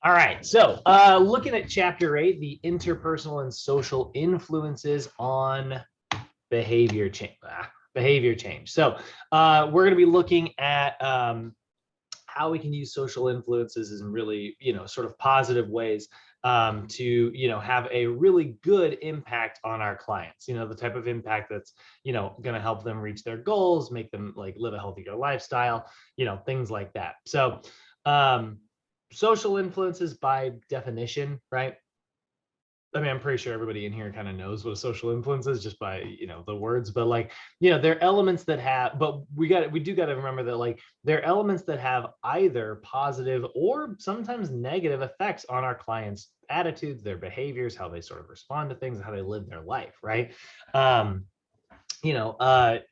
All right, so looking at chapter 8, the interpersonal and social influences on behavior change. Behavior change. So we're going to be looking at how we can use social influences in really, sort of positive ways to, have a really good impact on our clients. The type of impact that's, going to help them reach their goals, make them like live a healthier lifestyle, things like that. So social influences by definition, right? I mean, I'm pretty sure everybody in here kind of knows what a social influence is just by, the words, but like, they're elements that have, but we do got to remember that like they're elements that have either positive or sometimes negative effects on our clients' attitudes, their behaviors, how they sort of respond to things, how they live their life, right?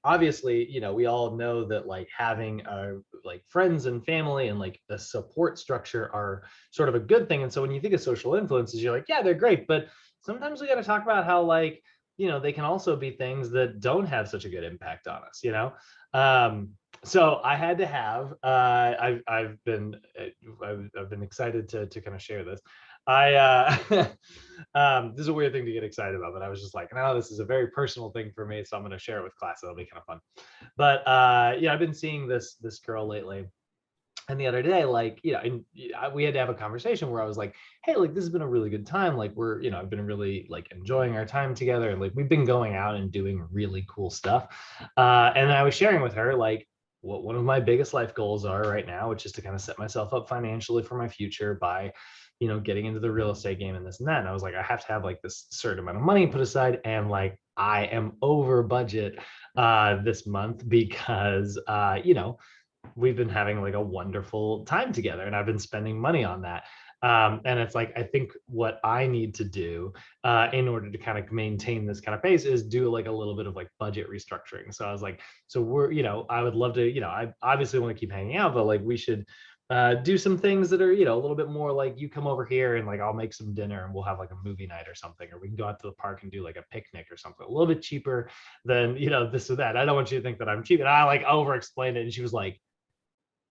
Obviously, we all know that like having like friends and family and like a support structure are sort of a good thing. And so when you think of social influences, you're like, yeah, they're great. But sometimes we got to talk about how like, they can also be things that don't have such a good impact on us, so I had to have, I've been excited to kind of share this. This is a weird thing to get excited about, but I was just like, no, this is a very personal thing for me, so I'm going to share it with class. It'll be kind of fun. But I've been seeing this girl lately, and the other day, like, we had to have a conversation where I was like, hey, like, this has been a really good time. Like, I've been really like enjoying our time together, and like we've been going out and doing really cool stuff. And I was sharing with her like what one of my biggest life goals are right now, which is to kind of set myself up financially for my future by getting into the real estate game and this and that. And I was like, I have to have like this certain amount of money put aside. And like, I am over budget this month because, we've been having like a wonderful time together and I've been spending money on that. And it's like, I think what I need to do in order to kind of maintain this kind of pace is do like a little bit of like budget restructuring. So I was like, so I would love to, I obviously want to keep hanging out, but like we should do some things that are, a little bit more like you come over here and like I'll make some dinner and we'll have like a movie night or something, or we can go out to the park and do like a picnic or something a little bit cheaper than, this or that. I don't want you to think that I'm cheap. And I like over explained it. And she was like,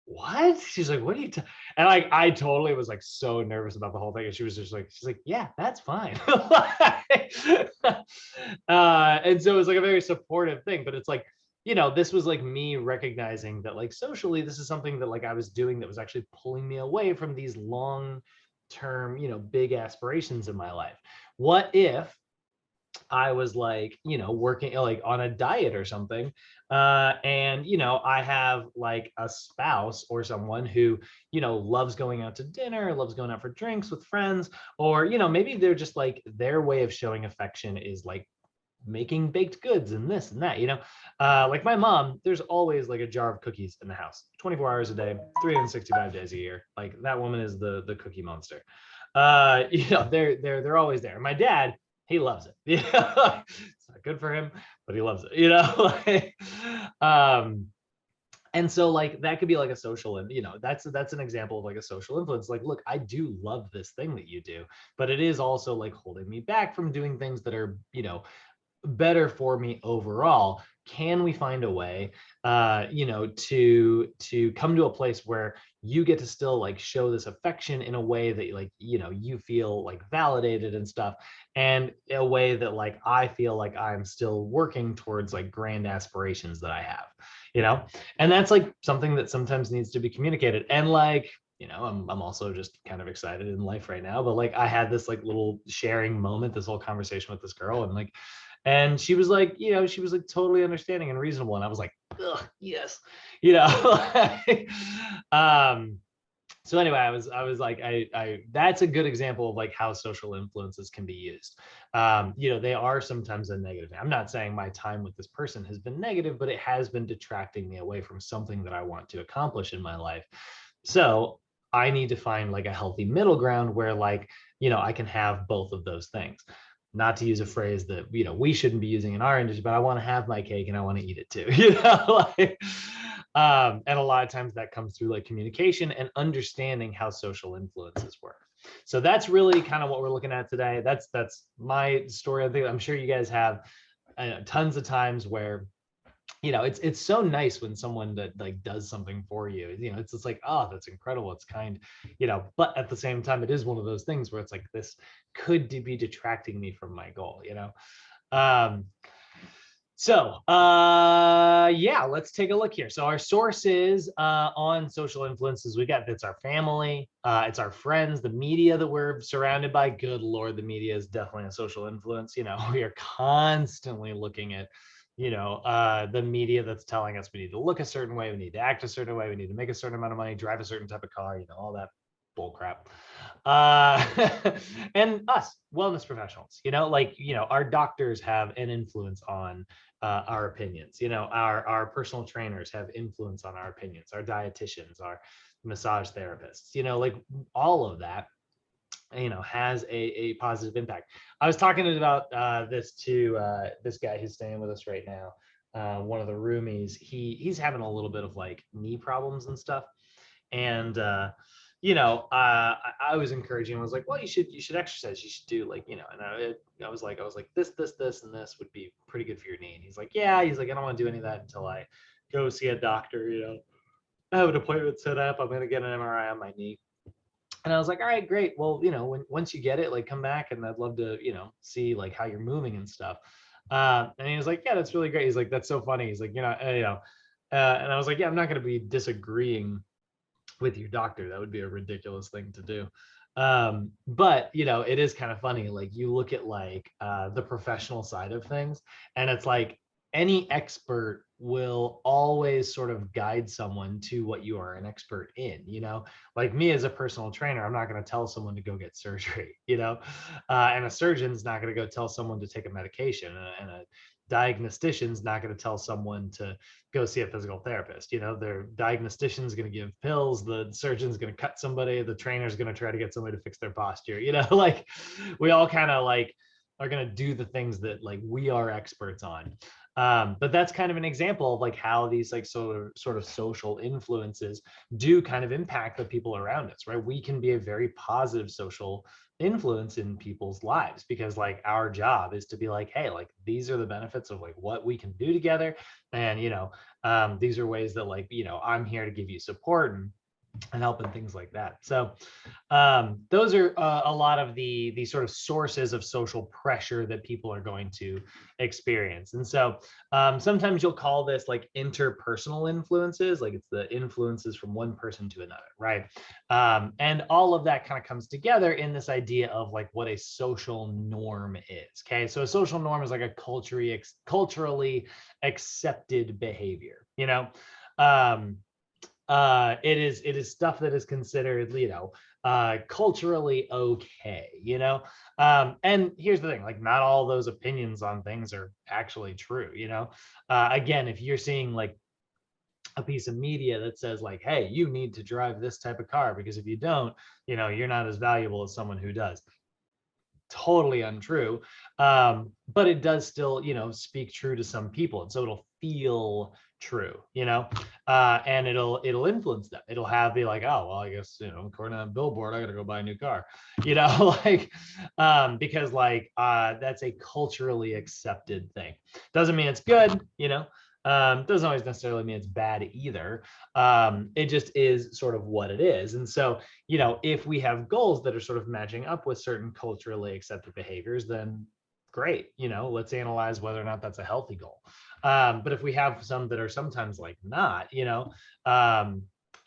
what? She's like, what are you and like I totally was like so nervous about the whole thing. And she was just like, she's like, yeah, that's fine. And so it was like a very supportive thing, but it's like, this was like me recognizing that like socially, this is something that like I was doing that was actually pulling me away from these long term, big aspirations in my life. What if I was like, working like on a diet or something. And, I have like a spouse or someone who, loves going out to dinner, loves going out for drinks with friends, or, maybe they're just like their way of showing affection is like making baked goods and this and that, like my mom, there's always like a jar of cookies in the house, 24 hours a day, 365 days a year. Like that woman is the cookie monster. They're always there. My dad, he loves it. It's not good for him, but he loves it, and so like that could be like a social, and that's an example of like a social influence. Like, look, I do love this thing that you do, but it is also like holding me back from doing things that are, better for me overall. Can we find a way to come to a place where you get to still like show this affection in a way that like you feel like validated and stuff, and a way that like I feel like I'm still working towards like grand aspirations that I have, and that's like something that sometimes needs to be communicated. And like, I'm also just kind of excited in life right now, but like I had this like little sharing moment, this whole conversation with this girl, and like, and she was like, she was like totally understanding and reasonable. And I was like, ugh, yes, um, so anyway, I was like, that's a good example of like how social influences can be used. They are sometimes a negative. I'm not saying my time with this person has been negative, but it has been detracting me away from something that I want to accomplish in my life. So I need to find like a healthy middle ground where like, I can have both of those things. Not to use a phrase that, we shouldn't be using in our industry, but I want to have my cake and I want to eat it too, like, and a lot of times that comes through like communication and understanding how social influences work. So that's really kind of what we're looking at today. That's my story. I think I'm sure you guys have tons of times where it's so nice when someone that like does something for you. It's just like, oh, that's incredible. It's kind, but at the same time, it is one of those things where it's like, this could be detracting me from my goal. Um, yeah, let's take a look here. So our sources on social influences, it's our family, it's our friends, the media that we're surrounded by. Good Lord, the media is definitely a social influence. We are constantly looking at, the media that's telling us we need to look a certain way, we need to act a certain way, we need to make a certain amount of money, drive a certain type of car, all that bull crap. And us wellness professionals, our doctors have an influence on our opinions. Our personal trainers have influence on our opinions, our dietitians, our massage therapists, like all of that, has a positive impact. I was talking about this to this guy who's staying with us right now, one of the roomies. He's having a little bit of like knee problems and stuff, and I was encouraging him. I was like, well, you should exercise. You should do like, and I was like, this, and this would be pretty good for your knee. And he's like, yeah. He's like, I don't want to do any of that until I go see a doctor. I have an appointment set up. I'm gonna get an MRI on my knee. And I was like, all right, great. Well, once you get it, like, come back, and I'd love to, see like how you're moving and stuff. And he was like, yeah, that's really great. He's like, that's so funny. He's like, and I was like, yeah, I'm not going to be disagreeing with your doctor. That would be a ridiculous thing to do. But it is kind of funny. Like, you look at like the professional side of things, and it's like any expert will always sort of guide someone to what you are an expert in. Like me as a personal trainer, I'm not going to tell someone to go get surgery, and a surgeon's not going to go tell someone to take a medication, and a diagnostician's not going to tell someone to go see a physical therapist. Their diagnostician's going to give pills, the surgeon's going to cut somebody, the trainer's going to try to get somebody to fix their posture. Like, we all kind of like are going to do the things that like we are experts on. But that's kind of an example of like how these like sort of social influences do kind of impact the people around us, right? We can be a very positive social influence in people's lives, because like our job is to be like, hey, like, these are the benefits of like what we can do together. And these are ways that like, I'm here to give you support and help and things like that. So those are a lot of the sort of sources of social pressure that people are going to experience. And so sometimes you'll call this like interpersonal influences, like it's the influences from one person to another, right? And all of that kind of comes together in this idea of like what a social norm is. Okay, so a social norm is like a culturally accepted behavior. It is stuff that is considered, culturally okay, and here's the thing, like, not all those opinions on things are actually true. Again, if you're seeing like a piece of media that says like, hey, you need to drive this type of car because if you don't, you're not as valuable as someone who does. Totally untrue. But it does still, speak true to some people. And so it'll feel true, and it'll influence them. It'll be like, oh, well, I guess, according to that billboard, I gotta go buy a new car, like, because like, that's a culturally accepted thing. Doesn't mean it's good, doesn't always necessarily mean it's bad either. It just is sort of what it is. And so, if we have goals that are sort of matching up with certain culturally accepted behaviors, then great, let's analyze whether or not that's a healthy goal. But if we have some that are sometimes like not,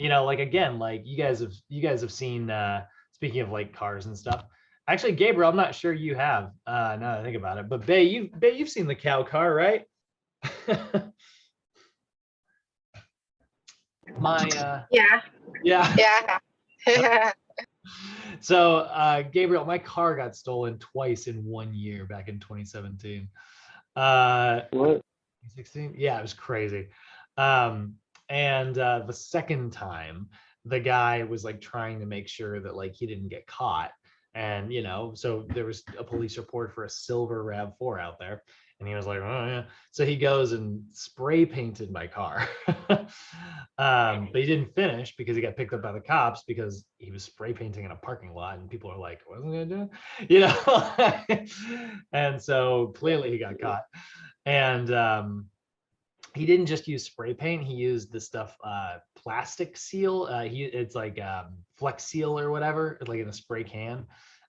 like, again, like you guys have seen, speaking of like cars and stuff. Actually, Gabriel, I'm not sure you have, now that I think about it, but Bay, you've seen the cow car, right? Yeah. So Gabriel, my car got stolen twice in 1 year back in 2017. What? 2016? Yeah, it was crazy. And the second time, the guy was like trying to make sure that like he didn't get caught. And so there was a police report for a silver RAV4 out there. And he was like, oh yeah. So he goes and spray painted my car. But he didn't finish because he got picked up by the cops because he was spray painting in a parking lot, and people are like, what's he gonna do? And so clearly he got caught. And he didn't just use spray paint. He used the stuff, plastic seal. It's like Flex Seal or whatever, like in a spray can,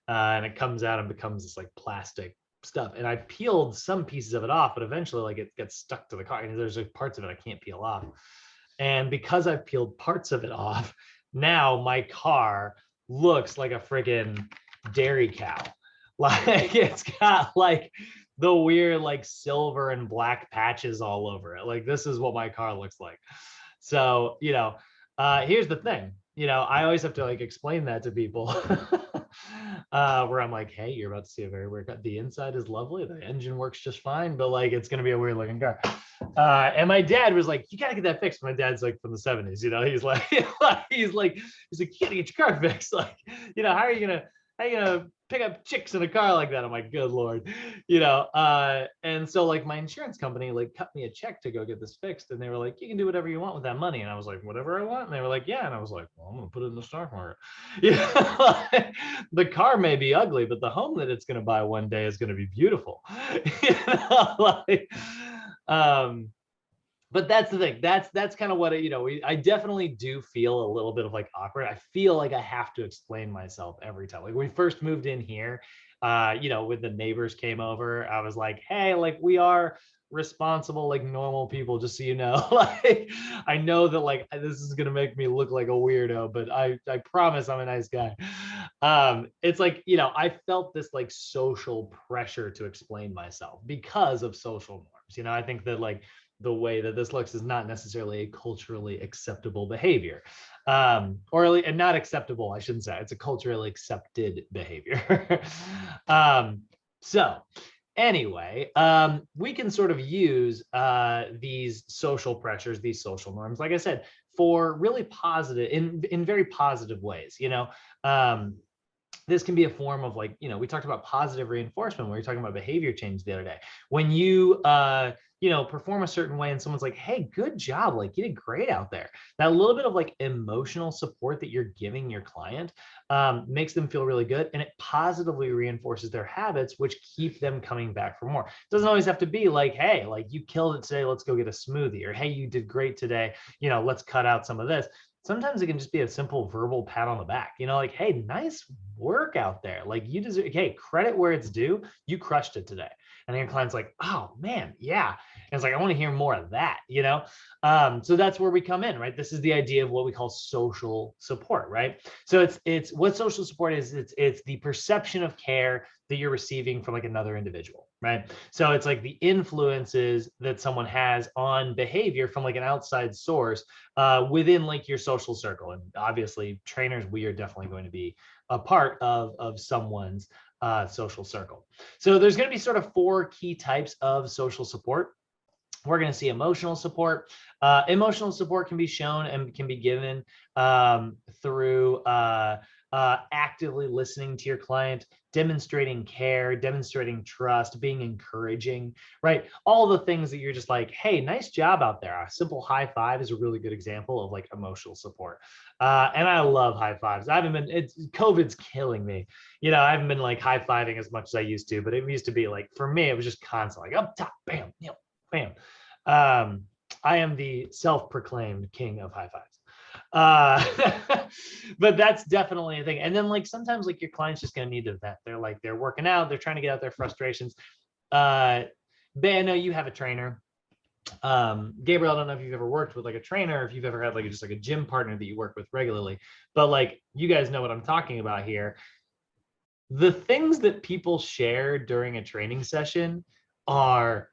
and it comes out and becomes this like plastic stuff. And I peeled some pieces of it off, but eventually, like, it gets stuck to the car. And there's like parts of it I can't peel off. And because I've peeled parts of it off, now my car looks like a friggin' dairy cow. Like, it's got like the weird like silver and black patches all over it. Like, this is what my car looks like. So, here's the thing, I always have to like explain that to people. Where I'm like, hey, you're about to see a very weird car. The inside is lovely, the engine works just fine, but like, it's gonna be a weird looking car. And my dad was like, you gotta get that fixed. My dad's like from the 70s, he's like, he's like, you gotta get your car fixed. Like, how are you gonna pick up chicks in a car like that? I'm like, good Lord, and so like my insurance company like cut me a check to go get this fixed. And they were like, you can do whatever you want with that money. And I was like, whatever I want. And they were like, yeah. And I was like, well, I'm gonna put it in the stock market. The car may be ugly, but the home that it's gonna buy one day is gonna be beautiful. Like, but that's the thing. That's kind of what I definitely do feel a little bit of like awkward. I feel like I have to explain myself every time. Like, when we first moved in here, when the neighbors came over, I was like, hey, like, we are responsible, like normal people, just so you know. Like, I know that like this is gonna make me look like a weirdo, but I promise I'm a nice guy. It's like, I felt this like social pressure to explain myself because of social norms. I think that like the way that this looks is not necessarily a culturally acceptable behavior, and not acceptable, I shouldn't say. It's a culturally accepted behavior. So anyway, we can sort of use these social pressures, these social norms, like I said, for really positive, in very positive ways. This can be a form of like, we talked about positive reinforcement when we were talking about behavior change the other day. When you perform a certain way and someone's like, hey, good job, like, you did great out there. That little bit of like emotional support that you're giving your client makes them feel really good, and it positively reinforces their habits, which keep them coming back for more. It doesn't always have to be like, hey, like, you killed it today, let's go get a smoothie, or hey, you did great today, let's cut out some of this. Sometimes it can just be a simple verbal pat on the back, like, hey, nice work out there. Like, you deserve, hey, credit where it's due. You crushed it today. And then your client's like, oh man, yeah. And it's like, I want to hear more of that, So that's where we come in, right? This is the idea of what we call social support, right? So it's what social support is. It's the perception of care that you're receiving from like another individual, right? So it's like the influences that someone has on behavior from like an outside source within like your social circle. And obviously trainers, we are definitely going to be a part of someone's social circle. So there's going to be sort of 4 key types of social support. We're going to see emotional support. Emotional support can be shown and can be given through actively listening to your client, demonstrating care, demonstrating trust, being encouraging, right? All the things that you're just like, hey, nice job out there. A simple high five is a really good example of like emotional support. And I love high fives. COVID's killing me. I haven't been like high fiving as much as I used to, but it used to be like, for me, it was just constant, like up top, bam, bam. I am the self-proclaimed king of high fives. But that's definitely a thing. And then like sometimes like your client's just going to need to vent. They're working out, they're trying to get out their frustrations. Ben, I know you have a trainer. Gabriel, I don't know if you've ever worked with like a trainer, or if you've ever had like just like a gym partner that you work with regularly, but like, you guys know what I'm talking about here. The things that people share during a training session are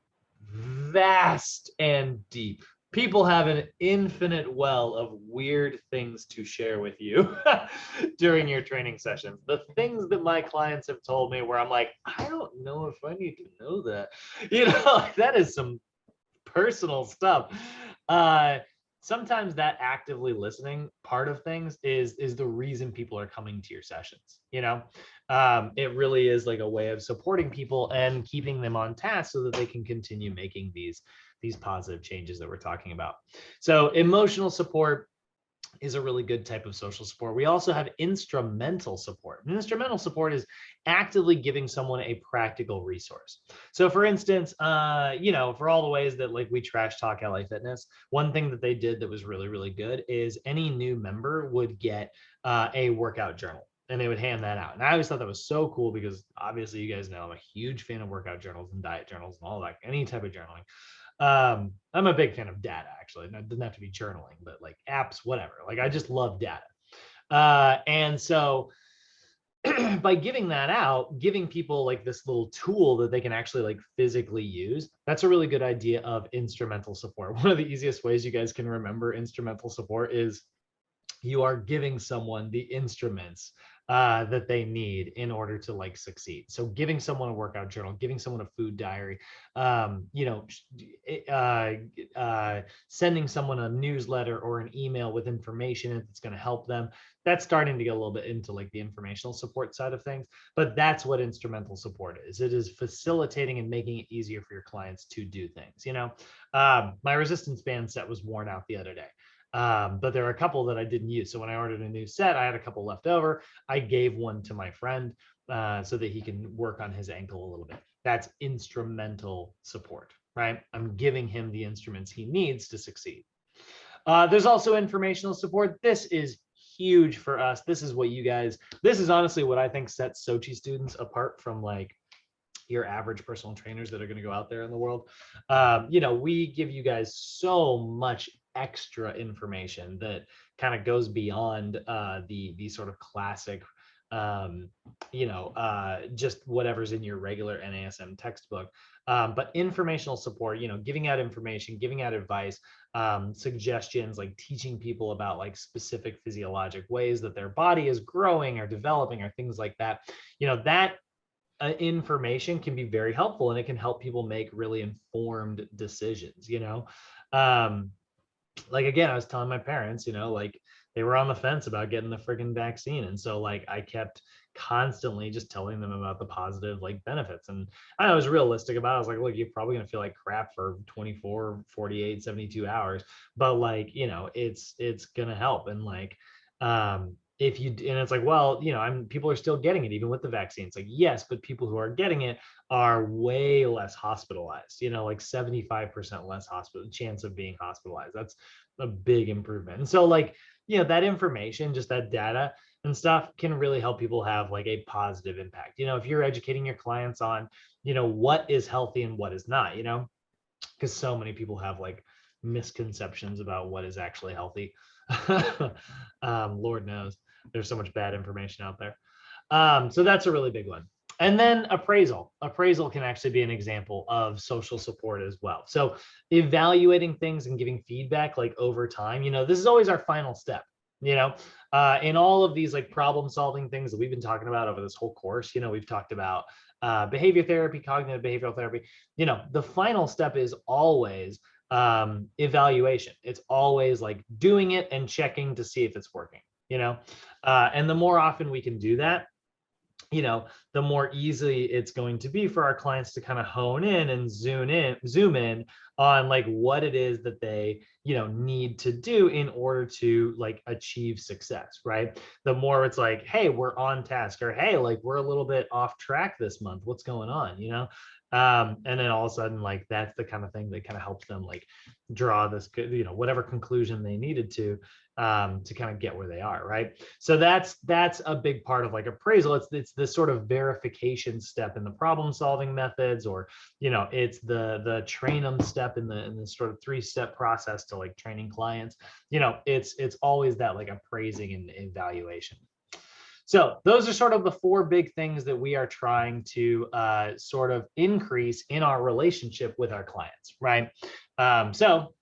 vast and deep. People have an infinite well of weird things to share with you during your training sessions. The things that my clients have told me where I'm like, I don't know if I need to know that. That is some personal stuff. Sometimes that actively listening part of things is the reason people are coming to your sessions. It really is like a way of supporting people and keeping them on task so that they can continue making these positive changes that we're talking about. So emotional support, is a really good type of social support. We also have instrumental support. And instrumental support is actively giving someone a practical resource. So for instance, for all the ways that like we trash talk LA Fitness, one thing that they did that was really, really good is any new member would get a workout journal. And they would hand that out. And I always thought that was so cool because obviously you guys know I'm a huge fan of workout journals and diet journals and all that, any type of journaling. I'm a big fan of data, actually. It doesn't have to be journaling, but like apps, whatever. Like I just love data. And so by giving that out, giving people like this little tool that they can actually like physically use, that's a really good idea of instrumental support. One of the easiest ways you guys can remember instrumental support is you are giving someone the instruments that they need in order to like succeed. So giving someone a workout journal, giving someone a food diary, sending someone a newsletter or an email with information that's going to help them. That's starting to get a little bit into like the informational support side of things, but that's what instrumental support is. It is facilitating and making it easier for your clients to do things. My resistance band set was worn out the other day. But there are a couple that I didn't use. So when I ordered a new set, I had a couple left over. I gave one to my friend so that he can work on his ankle a little bit. That's instrumental support, right? I'm giving him the instruments he needs to succeed. There's also informational support. This is huge for us. This is honestly what I think sets Sochi students apart from like your average personal trainers that are going to go out there in the world. We give you guys so much extra information that kind of goes beyond the sort of classic just whatever's in your regular NASM textbook. But informational support, giving out information, giving out advice, suggestions, like teaching people about like specific physiologic ways that their body is growing or developing or things like that, that information can be very helpful and it can help people make really informed decisions. Like again, I was telling my parents, like they were on the fence about getting the friggin' vaccine. And so like I kept constantly just telling them about the positive like benefits. And I was realistic about it. I was like, look, you're probably gonna feel like crap for 24, 48, 72 hours. But like, it's gonna help. And like if you, and it's like, well, people are still getting it even with the vaccine. It's like, yes, but people who are getting it are way less hospitalized, like 75% less chance of being hospitalized. That's a big improvement. And so like, that information, just that data and stuff can really help people have like a positive impact. If you're educating your clients on, what is healthy and what is not, because so many people have like misconceptions about what is actually healthy. Lord knows there's so much bad information out there. So that's a really big one. And then appraisal. Appraisal can actually be an example of social support as well. So evaluating things and giving feedback like over time, this is always our final step. In all of these like problem solving things that we've been talking about over this whole course, we've talked about behavior therapy, cognitive behavioral therapy. The final step is always evaluation. It's always like doing it and checking to see if it's working. And the more often we can do that, the more easily it's going to be for our clients to kind of hone in and zoom in on like what it is that they, need to do in order to like achieve success, right? The more it's like, hey, we're on task, or hey, like we're a little bit off track this month. What's going on, and then all of a sudden, like that's the kind of thing that kind of helps them like draw this, whatever conclusion they needed to kind of get where they are, right? So that's a big part of like appraisal. It's this sort of verification step in the problem solving methods, or it's the train them step in the sort of 3-step process to like training clients. It's always that like appraising and evaluation. So those are sort of the 4 big things that we are trying to sort of increase in our relationship with our clients, right? So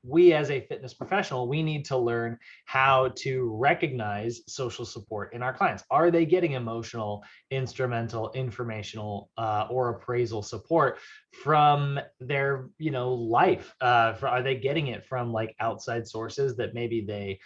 we as a fitness professional, we need to learn how to recognize social support in our clients. Are they getting emotional, instrumental, informational, or appraisal support from their, life? Are they getting it from like outside sources that maybe they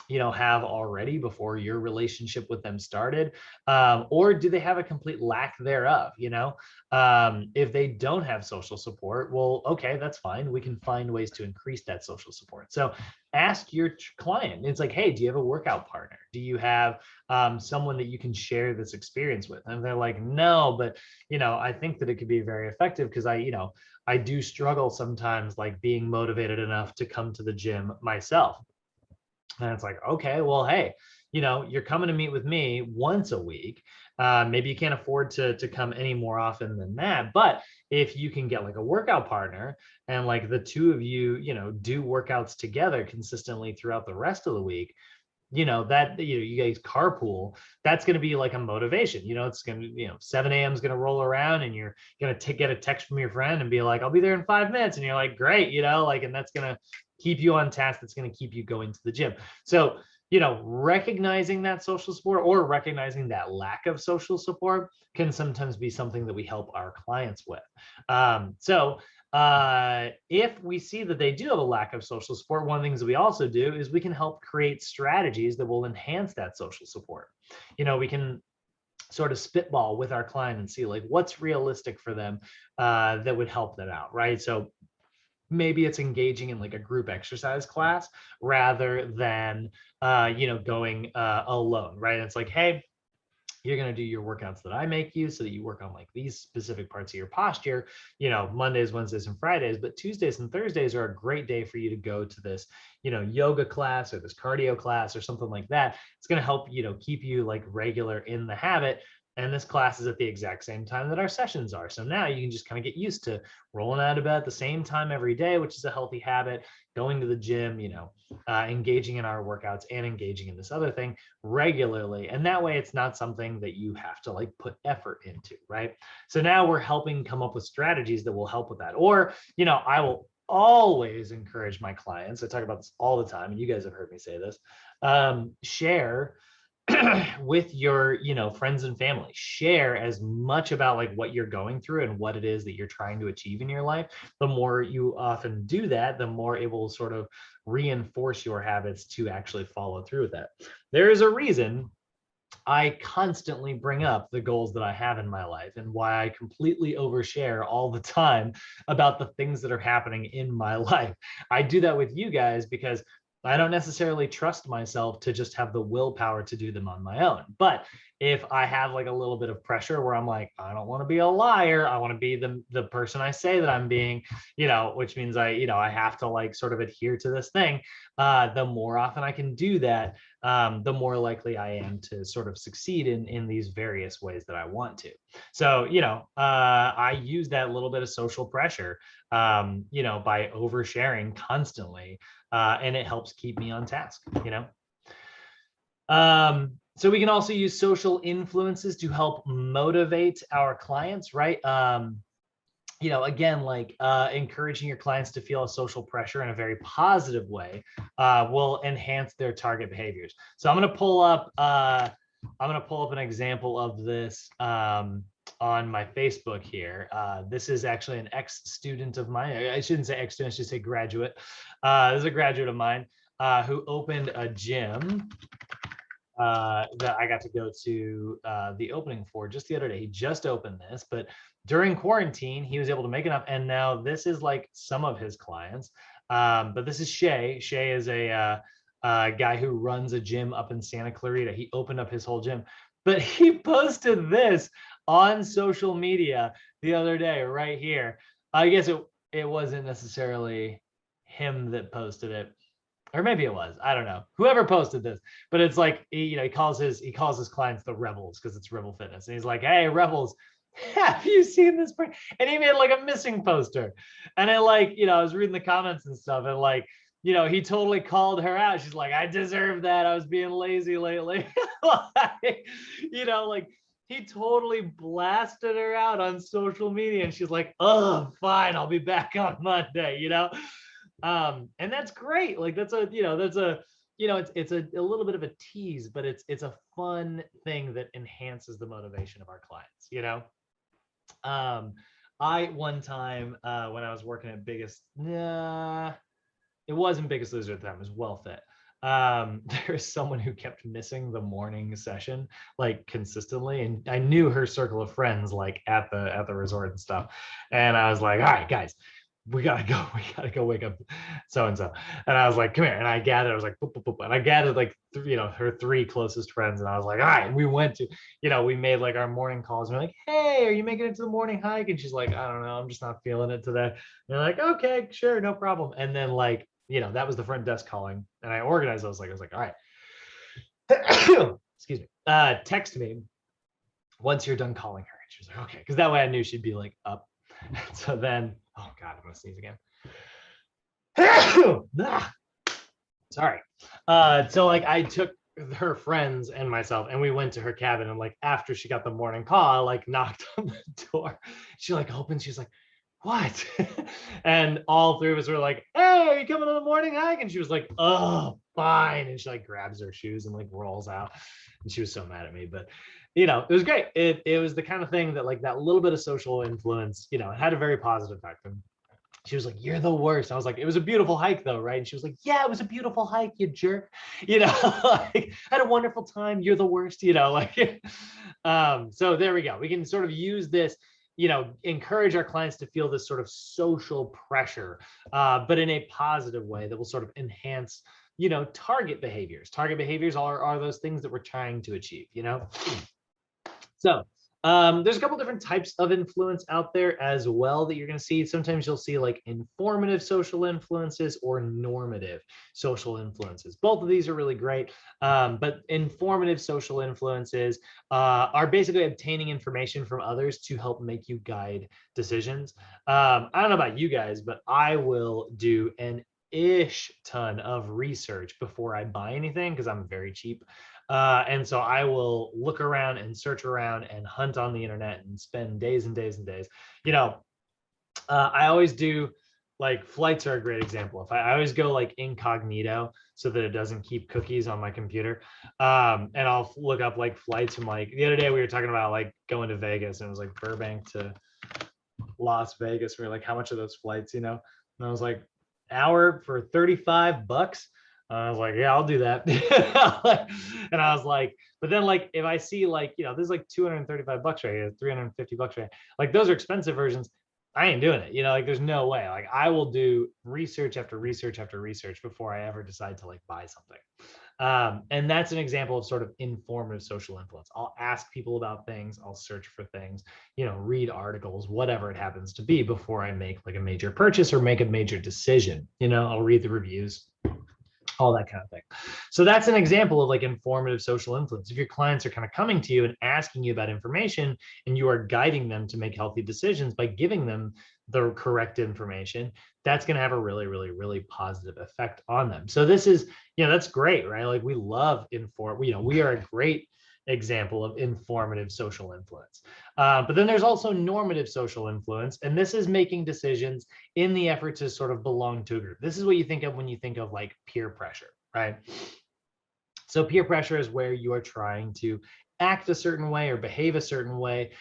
have already before your relationship with them started? Or do they have a complete lack thereof? If they don't have social support, well, okay, that's fine. We can find ways to increase that social support. So ask your client. It's like, hey, do you have a workout partner? Do you have someone that you can share this experience with? And they're like, no, but I think that it could be very effective because I do struggle sometimes, like being motivated enough to come to the gym myself. And it's like, okay, well, hey, you're coming to meet with me once a week. Maybe you can't afford to come any more often than that. But if you can get like a workout partner and like the two of you, do workouts together consistently throughout the rest of the week, that you guys carpool, that's going to be like a motivation. It's going to 7 a.m. is going to roll around and you're going to get a text from your friend and be like, I'll be there in 5 minutes, and you're like, great, and that's going to keep you on task. That's going to keep you going to the gym. So recognizing that social support or recognizing that lack of social support can sometimes be something that we help our clients with. If we see that they do have a lack of social support, one of the things that we also do is we can help create strategies that will enhance that social support. We can sort of spitball with our client and see like what's realistic for them that would help them out, right? So maybe it's engaging in like a group exercise class rather than going alone, right? It's like, hey, you're going to do your workouts that I make you so that you work on like these specific parts of your posture, Mondays, Wednesdays, and Fridays, but Tuesdays and Thursdays are a great day for you to go to this, yoga class or this cardio class or something like that. It's going to help, keep you like regular in the habit. And this class is at the exact same time that our sessions are. So now you can just kind of get used to rolling out of bed at the same time every day, which is a healthy habit, going to the gym, engaging in our workouts and engaging in this other thing regularly. And that way it's not something that you have to like put effort into, right? So now we're helping come up with strategies that will help with that. Or, I will always encourage my clients, I talk about this all the time, and you guys have heard me say this, share with your friends and family. Share as much about like what you're going through and what it is that you're trying to achieve in your life. The more you often do that, the more it will sort of reinforce your habits to actually follow through with that. There is a reason I constantly bring up the goals that I have in my life and why I completely overshare all the time about the things that are happening in my life. I do that with you guys because I don't necessarily trust myself to just have the willpower to do them on my own. But if I have like a little bit of pressure where I'm like, I don't want to be a liar, I want to be the person I say that I'm being, which means I have to like sort of adhere to this thing. The more often I can do that, the more likely I am to sort of succeed in these various ways that I want to. So, I use that little bit of social pressure, by oversharing constantly. And it helps keep me on task, So we can also use social influences to help motivate our clients, right? Again, like encouraging your clients to feel a social pressure in a very positive way will enhance their target behaviors. So I'm going to pull up an example of this on my Facebook here. This is actually an ex-student of mine. I shouldn't say ex-student, I should say graduate. This is a graduate of mine who opened a gym that I got to go to the opening for just the other day. He just opened this, but during quarantine, he was able to make enough. And now this is like some of his clients. But this is Shay. Shay is a guy who runs a gym up in Santa Clarita. He opened up his whole gym, but he posted this on social media the other day right here. I guess it wasn't necessarily him that posted it, or maybe it was, I don't know, whoever posted this, but it's like, he calls his clients the rebels because it's Rebel Fitness. And he's like, hey, rebels, have you seen this? And he made like a missing poster. And I I was reading the comments and stuff, and like, he totally called her out. She's like, I deserve that. I was being lazy lately. Like he totally blasted her out on social media, and she's like, oh, fine, I'll be back on Monday, and that's great. Like it's a little bit of a tease, but it's a fun thing that enhances the motivation of our clients. I one time when I was working at it wasn't Biggest Loser at the time, it was Well Fit. there's someone who kept missing the morning session like consistently, and I knew her circle of friends like at the resort and stuff, and I was like, all right guys, we gotta go wake up so and so. And I was like, come here. And I gathered, I was like, boop, boop, boop. And I gathered like her three closest friends, and I was like, all right. And we went to, we made like our morning calls, and we're like, hey, are you making it to the morning hike? And she's like, I don't know, I'm just not feeling it today. And they're like, okay, sure, no problem. And then like, that was the front desk calling, and I organized. I was like, all right, excuse me, text me once you're done calling her. And she was like, okay, because that way I knew she'd be like up. So then, oh God, I'm gonna sneeze again. Sorry. So like I took her friends and myself, and we went to her cabin, and like after she got the morning call, I like knocked on the door. She like opens, she's like, what? And all three of us were like, hey, are you coming on the morning hike? And she was like, oh, fine. And she like grabs her shoes and like rolls out. And she was so mad at me, but it was great. It was the kind of thing that like that little bit of social influence, it had a very positive effect. And she was like, you're the worst. I was like, it was a beautiful hike though, right? And she was like, yeah, it was a beautiful hike, you jerk. Like, I had a wonderful time. You're the worst, like, so there we go. We can sort of use this, encourage our clients to feel this sort of social pressure, but in a positive way that will sort of enhance, target behaviors. Target behaviors are those things that we're trying to achieve, So there's a couple different types of influence out there as well that you're going to see. Sometimes you'll see like informative social influences or normative social influences. Both of these are really great, but informative social influences are basically obtaining information from others to help make you guide decisions. I don't know about you guys, but I will do an ton of research before I buy anything because I'm very cheap. And so I will look around and search around and hunt on the internet and spend days and days and days. I always do, like, flights are a great example. If I always go like incognito so that it doesn't keep cookies on my computer. And I'll look up like flights from like the other day we were talking about like going to Vegas, and it was like Burbank to Las Vegas. We were like, how much are those flights, And I was like, hour for $35. I was like, yeah, I'll do that. And I was like, but then like, if I see like, there's like $235 right here, $350 right here. Like those are expensive versions. I ain't doing it. Like there's no way. Like I will do research after research after research before I ever decide to like buy something. And that's an example of sort of informative social influence. I'll ask people about things. I'll search for things, read articles, whatever it happens to be before I make like a major purchase or make a major decision. I'll read the reviews, all that kind of thing. So that's an example of like informative social influence. If your clients are kind of coming to you and asking you about information, and you are guiding them to make healthy decisions by giving them the correct information, that's going to have a really, really, really positive effect on them. So this is, that's great, right? Like we love we are a great example of informative social influence. But then there's also normative social influence, and this is making decisions in the effort to sort of belong to a group. This is what you think of when you think of like peer pressure, right? So peer pressure is where you are trying to act a certain way or behave a certain way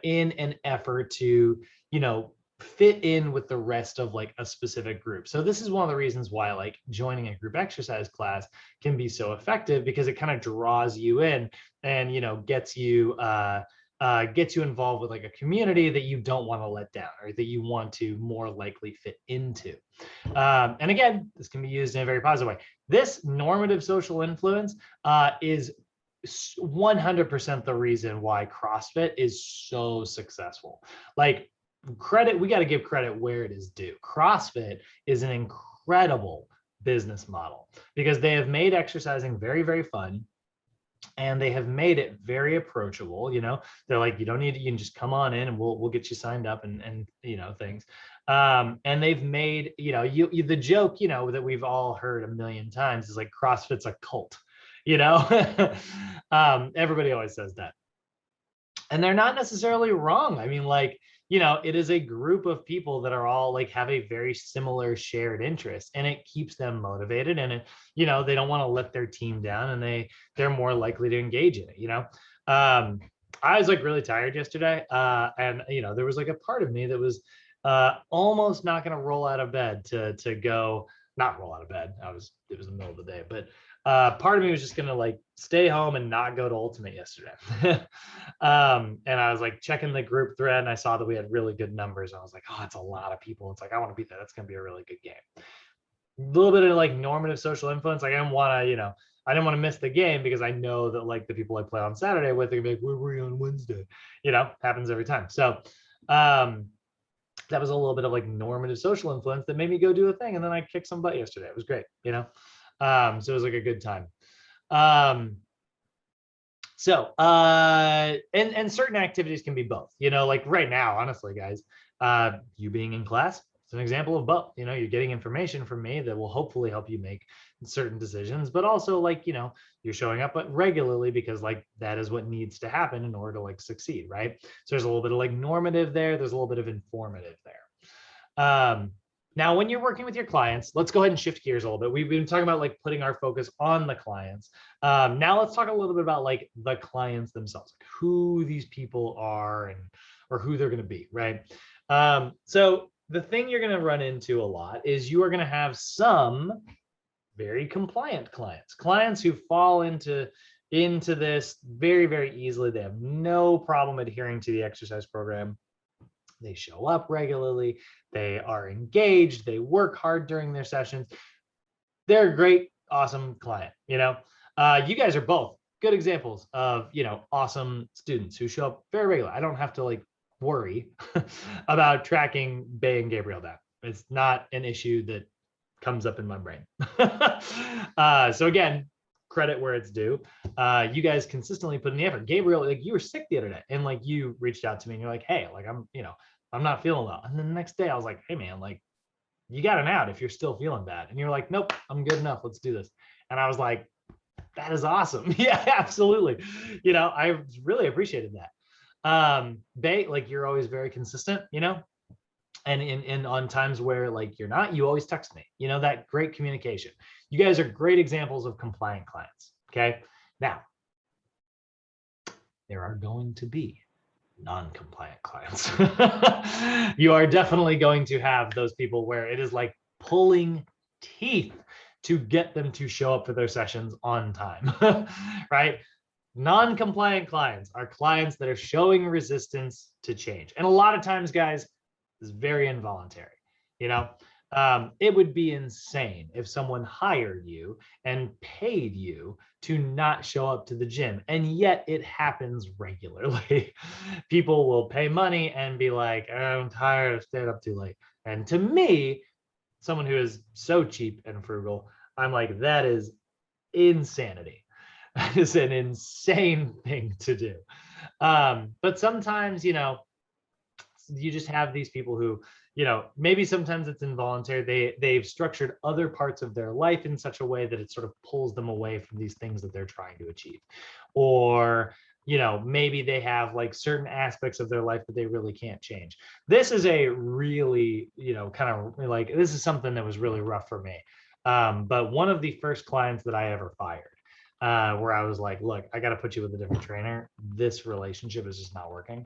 in an effort to, fit in with the rest of like a specific group. So this is one of the reasons why like joining a group exercise class can be so effective, because it kind of draws you in and, gets you involved with like a community that you don't want to let down, or that you want to more likely fit into. And again, this can be used in a very positive way. This normative social influence is 100% the reason why CrossFit is so successful. Like, we got to give credit where it is due. CrossFit is an incredible business model because they have made exercising very, very fun. And they have made it very approachable. They're like, you don't need to, you can just come on in and we'll get you signed up and things. And they've made, the joke, that we've all heard a million times is like CrossFit's a cult, everybody always says that. And they're not necessarily wrong. I mean, like, it is a group of people that are all like have a very similar shared interest, and it keeps them motivated, and it, they don't want to let their team down, and they're more likely to engage in it. I was like really tired yesterday, and there was like a part of me that was almost not going to roll out of bed to go not roll out of bed. It was the middle of the day, but part of me was just gonna like stay home and not go to Ultimate yesterday. And I was like checking the group thread, and I saw that we had really good numbers. I was like, oh, it's a lot of people. It's like, I want to beat that. That's gonna be a really good game. A little bit of like normative social influence. Like I didn't want to, I didn't want to miss the game because I know that like the people I play on Saturday with, they're gonna be like, where were you on Wednesday? Happens every time. So that was a little bit of like normative social influence that made me go do a thing. And then I kicked some butt yesterday. It was great, so it was like a good time. And certain activities can be both, like right now, honestly, guys, you being in class, it's an example of both. You're getting information from me that will hopefully help you make certain decisions, but also like, you're showing up regularly because like that is what needs to happen in order to like succeed, right? So there's a little bit of like normative there. There's a little bit of informative there. Now, when you're working with your clients, let's go ahead and shift gears a little bit. We've been talking about like putting our focus on the clients. Now let's talk a little bit about like the clients themselves, like who these people are or who they're going to be, right? So the thing you're going to run into a lot is you are going to have some very compliant clients who fall into this very, very easily. They have no problem adhering to the exercise program. They show up regularly. They are engaged. They work hard during their sessions. They're a great, awesome client. You guys are both good examples of, awesome students who show up very regularly. I don't have to like worry about tracking Bay and Gabriel down. It's not an issue that comes up in my brain. So again, credit where it's due. You guys consistently put in the effort. Gabriel, like you were sick the other day, and like you reached out to me and you're like, hey, like I'm not feeling well. And then the next day I was like, hey man, like you got an out if you're still feeling bad. And you're like, nope, I'm good enough. Let's do this. And I was like, that is awesome. Yeah, absolutely. I really appreciated that. Bay, like you're always very consistent, and on times where like you're not, you always text me, that great communication. You guys are great examples of compliant clients. Okay. Now, there are going to be non-compliant clients. You are definitely going to have those people where it is like pulling teeth to get them to show up for their sessions on time, right? Non-compliant clients are clients that are showing resistance to change. And a lot of times, guys, it's very involuntary. It would be insane if someone hired you and paid you to not show up to the gym, and yet it happens regularly. People will pay money and be like, I'm tired of staying up too late. And to me, someone who is so cheap and frugal, I'm like, that is insanity. That is an insane thing to do. But sometimes, you just have these people who, maybe sometimes it's involuntary. They've structured other parts of their life in such a way that it sort of pulls them away from these things that they're trying to achieve. Or, maybe they have like certain aspects of their life that they really can't change. This is a really, kind of like, this is something that was really rough for me. But one of the first clients that I ever fired, where I was like, look, I got to put you with a different trainer. This relationship is just not working.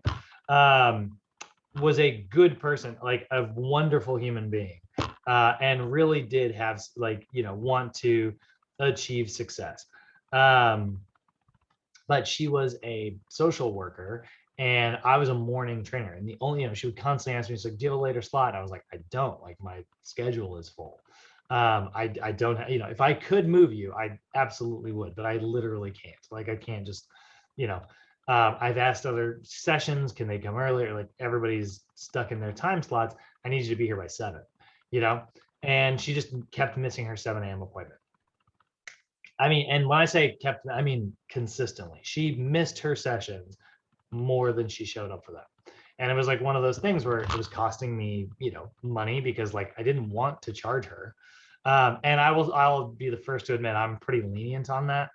Was a good person, like a wonderful human being, and really did have like, want to achieve success. But she was a social worker and I was a morning trainer. And the only, she would constantly ask me, she's like, do you have a later slot? I was like, I don't, like my schedule is full. I don't, if I could move you, I absolutely would, but I literally can't. Like, I can't just, I've asked other sessions, can they come earlier? Like everybody's stuck in their time slots. I need you to be here by 7, and she just kept missing her 7 a.m. appointment. I mean, and when I say kept, I mean, consistently, she missed her sessions more than she showed up for them. And it was like one of those things where it was costing me, money because like I didn't want to charge her. And I'll be the first to admit I'm pretty lenient on that.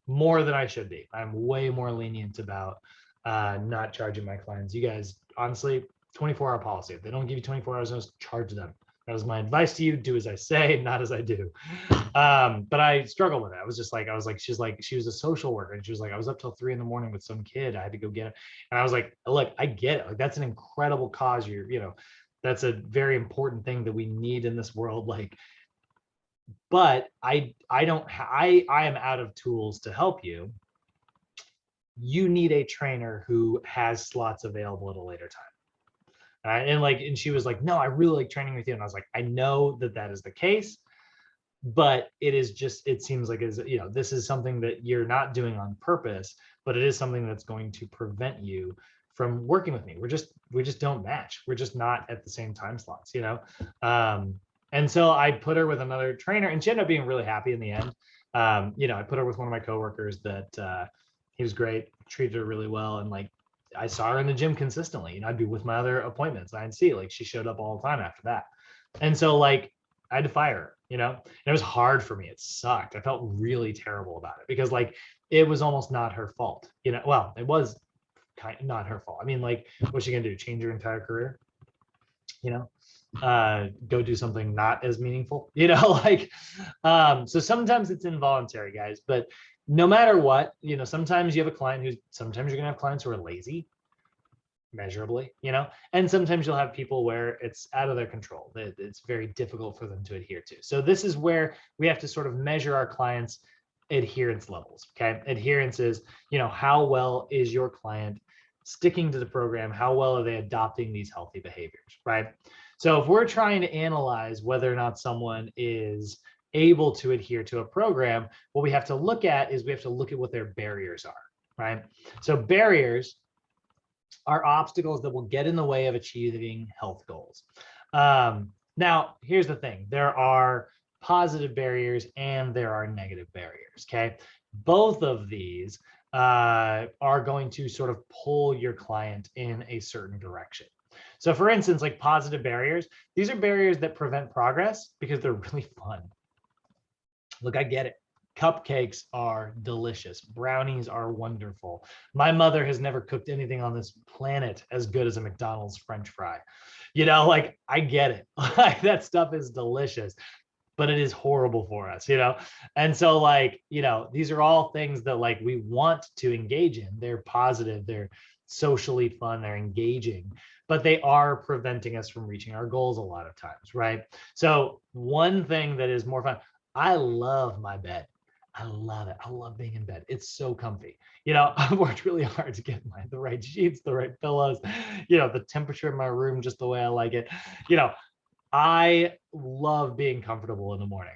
More than I should be. I'm way more lenient about not charging my clients. You guys, honestly, 24-hour policy. If they don't give you 24 hours, just charge them. That was my advice to you. Do as I say, not as I do. But I struggled with it. I was like, she was a social worker. And she was like, I was up till 3 a.m. with some kid. I had to go get it. And I was like, look, I get it. Like, that's an incredible cause. That's a very important thing that we need in this world. Like, but I am out of tools to help you. You need a trainer who has slots available at a later time. And she was like, no, I really like training with you. And I was like, I know that that is the case, but it seems like this is something that you're not doing on purpose, but it is something that's going to prevent you from working with me. We just don't match. We're just not at the same time slots, and so I put her with another trainer, and she ended up being really happy in the end. I put her with one of my coworkers that he was great, treated her really well, and like I saw her in the gym consistently. I'd be with my other appointments. I'd see like she showed up all the time after that. And so like I had to fire her, and it was hard for me. It sucked. I felt really terrible about it because like it was almost not her fault. Well, it was kind of not her fault. I mean, like, what's she gonna do? Change her entire career? Go do something not as meaningful, so sometimes it's involuntary, guys, but no matter what, sometimes you have a client sometimes you're gonna have clients who are lazy measurably, and sometimes you'll have people where it's out of their control. It's very difficult for them to adhere to. So this is where we have to sort of measure our clients' adherence levels. Okay. Adherence is, how well is your client sticking to the program? How well are they adopting these healthy behaviors, right? So if we're trying to analyze whether or not someone is able to adhere to a program, what we have to look at is we have to look at what their barriers are, right? So barriers are obstacles that will get in the way of achieving health goals. Now, here's the thing. There are positive barriers and there are negative barriers, okay? Both of these are going to sort of pull your client in a certain direction. So for instance, like positive barriers, these are barriers that prevent progress because they're really fun. Look, I get it. Cupcakes are delicious. Brownies are wonderful. My mother has never cooked anything on this planet as good as a McDonald's French fry. Like I get it. Like that stuff is delicious, but it is horrible for us, And so like, these are all things that like we want to engage in. They're positive, they're socially fun, they're engaging, but they are preventing us from reaching our goals a lot of times, right? So one thing that is more fun, I love my bed. I love it. I love being in bed. It's so comfy. I've worked really hard to get the right sheets, the right pillows, the temperature in my room just the way I like it. I love being comfortable in the morning,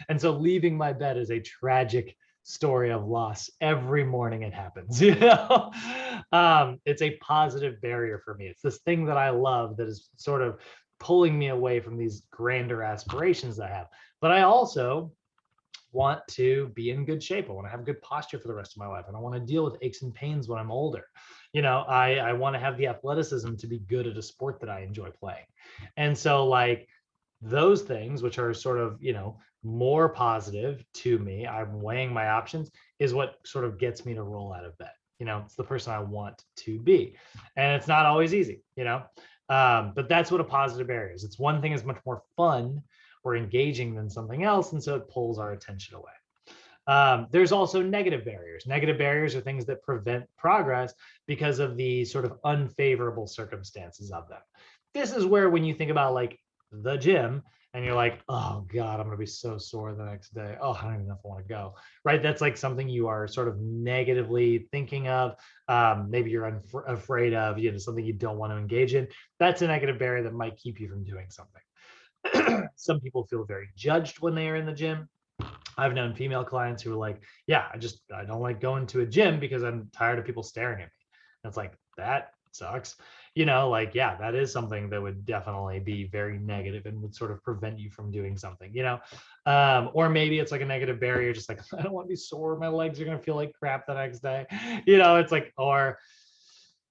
and so leaving my bed is a tragic story of loss. Every morning it happens, it's a positive barrier for me. It's this thing that I love that is sort of pulling me away from these grander aspirations I have. But I also want to be in good shape. I want to have good posture for the rest of my life. I don't want to deal with aches and pains when I'm older. I want to have the athleticism to be good at a sport that I enjoy playing. And so like those things, which are sort of, more positive to me, I'm weighing my options, is what sort of gets me to roll out of bed. It's the person I want to be. And it's not always easy, but that's what a positive barrier is. It's one thing is much more fun or engaging than something else, and so it pulls our attention away. There's also negative barriers. Negative barriers are things that prevent progress because of the sort of unfavorable circumstances of them. This is where when you think about like the gym and you're like, oh God, I'm gonna be so sore the next day. Oh, I don't even know if I want to go, right? That's like something you are sort of negatively thinking of. Maybe you're afraid of, something you don't want to engage in. That's a negative barrier that might keep you from doing something. Some people feel very judged when they are in the gym. I've known female clients who are like, yeah, I don't like going to a gym because I'm tired of people staring at me. And it's like, that sucks. Yeah, that is something that would definitely be very negative and would sort of prevent you from doing something, or maybe it's like a negative barrier, just like, I don't want to be sore. My legs are going to feel like crap the next day. It's like, or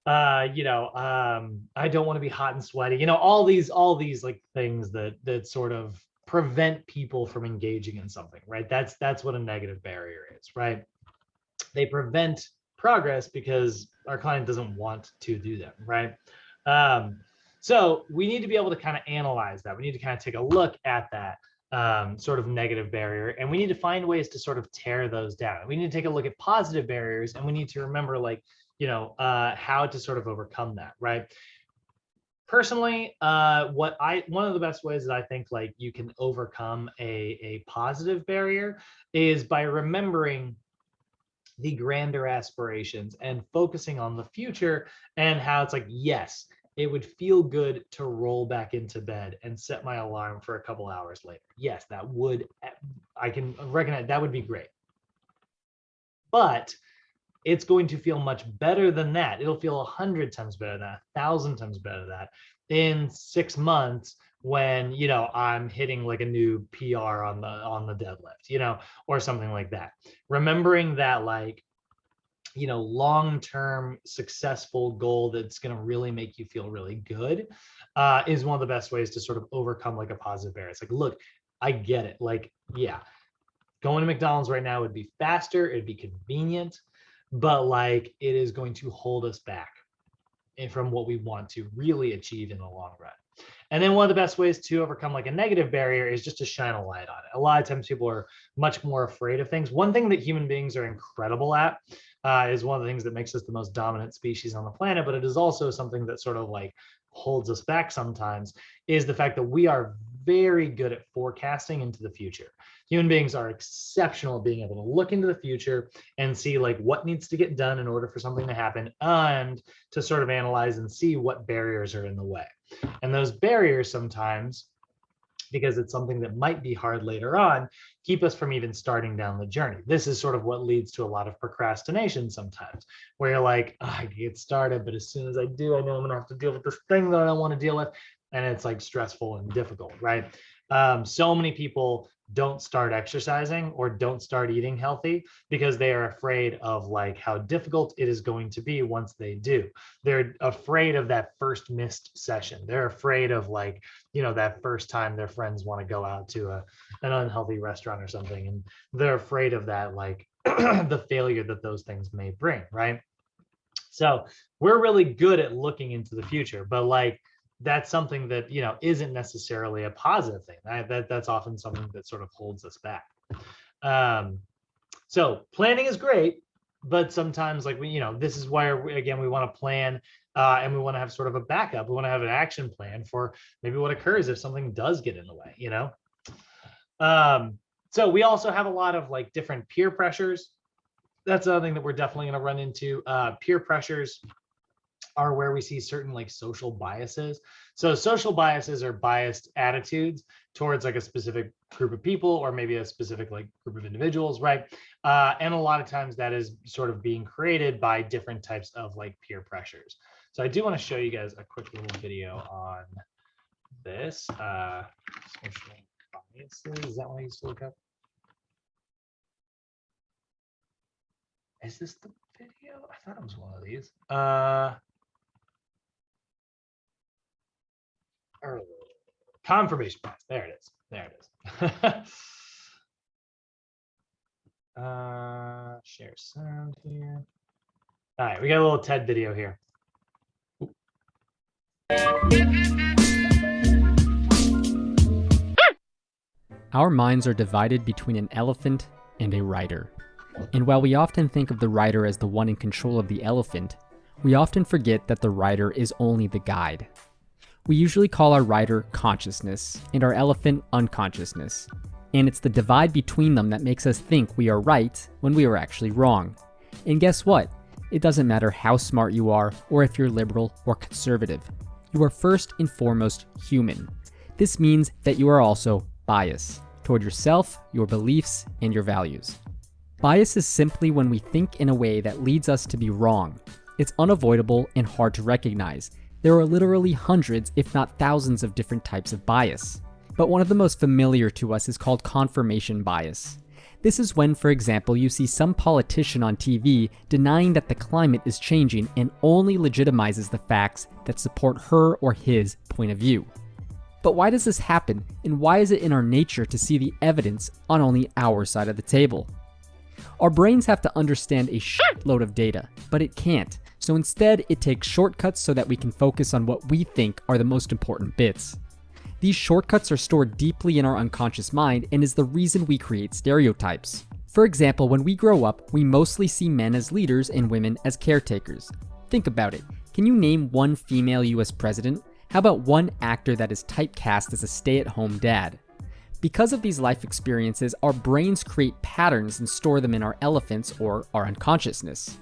I don't want to be hot and sweaty, all these like things that sort of prevent people from engaging in something, right? That's what a negative barrier is, right? They prevent progress because our client doesn't want to do them, right? So we need to be able to kind of analyze that. We need to kind of take a look at that sort of negative barrier, and we need to find ways to sort of tear those down. We need to take a look at positive barriers, and we need to remember like, how to sort of overcome that, right? Personally, one of the best ways that I think like you can overcome a positive barrier is by remembering the grander aspirations and focusing on the future and how it's like, yes, it would feel good to roll back into bed and set my alarm for a couple hours later. Yes, that would, I can recognize that would be great. But it's going to feel much better than that. It'll feel 100 times better than that, 1,000 times better than that in 6 months when, you know, I'm hitting like a new PR on the deadlift, you know, or something like that. Remembering that, like, you know, long-term successful goal that's going to really make you feel really good is one of the best ways to sort of overcome like a positive barrier. It's like, look, I get it. Like, yeah, going to McDonald's right now would be faster, it'd be convenient, but like it is going to hold us back from what we want to really achieve in the long run. And then one of the best ways to overcome like a negative barrier is just to shine a light on it. A lot of times people are much more afraid of things. One thing that human beings are incredible at is one of the things that makes us the most dominant species on the planet, but it is also something that sort of like holds us back sometimes, is the fact that we are very good at forecasting into the future. Human beings are exceptional at being able to look into the future and see like what needs to get done in order for something to happen, and to sort of analyze and see what barriers are in the way. And those barriers sometimes, because it's something that might be hard later on, keep us from even starting down the journey. This is sort of what leads to a lot of procrastination sometimes, where you're like, oh, I can get started, but as soon as I do, I know I'm gonna have to deal with this thing that I don't want to deal with. And it's like stressful and difficult, right? So many people don't start exercising or don't start eating healthy because they are afraid of like how difficult it is going to be once they do. They're afraid of that first missed session. They're afraid of like, you know, that first time their friends want to go out to an unhealthy restaurant or something. And they're afraid of that, like the failure that those things may bring, right? So we're really good at looking into the future, but like, that's something that, you know, isn't necessarily a positive thing. That's often something that sort of holds us back. So planning is great, but sometimes like you know, this is why again, we want to plan and we want to have sort of a backup. We want to have an action plan for maybe what occurs if something does get in the way, you know? So we also have a lot of like different peer pressures. That's another thing that we're definitely going to run into. Peer pressures are where we see certain like social biases. So social biases are biased attitudes towards like a specific group of people or maybe a specific like group of individuals, right? And a lot of times that is sort of being created by different types of like peer pressures. So I do want to show you guys a quick little video on this. Social biases, is that what I used to look up? Is this the video? I thought it was one of these. Confirmation bias. There it is. There it is. Share sound here. All right, we got a little TED video here. Our minds are divided between an elephant and a rider. And while we often think of the rider as the one in control of the elephant, we often forget that the rider is only the guide. We usually call our rider consciousness and our elephant unconsciousness, and it's the divide between them that makes us think we are right when we are actually wrong. And guess what? It doesn't matter how smart you are or if you're liberal or conservative. You are first and foremost human. This means that you are also biased toward yourself, your beliefs, and your values. Bias is simply when we think in a way that leads us to be wrong. It's unavoidable and hard to recognize. There are literally hundreds, if not thousands, of different types of bias. But one of the most familiar to us is called confirmation bias. This is when, for example, you see some politician on TV denying that the climate is changing and only legitimizes the facts that support her or his point of view. But why does this happen, and why is it in our nature to see the evidence on only our side of the table? Our brains have to understand a shitload of data, but it can't. So instead, it takes shortcuts so that we can focus on what we think are the most important bits. These shortcuts are stored deeply in our unconscious mind and is the reason we create stereotypes. For example, when we grow up, we mostly see men as leaders and women as caretakers. Think about it. Can you name one female US president? How about one actor that is typecast as a stay-at-home dad? Because of these life experiences, our brains create patterns and store them in our elephants or our unconsciousness.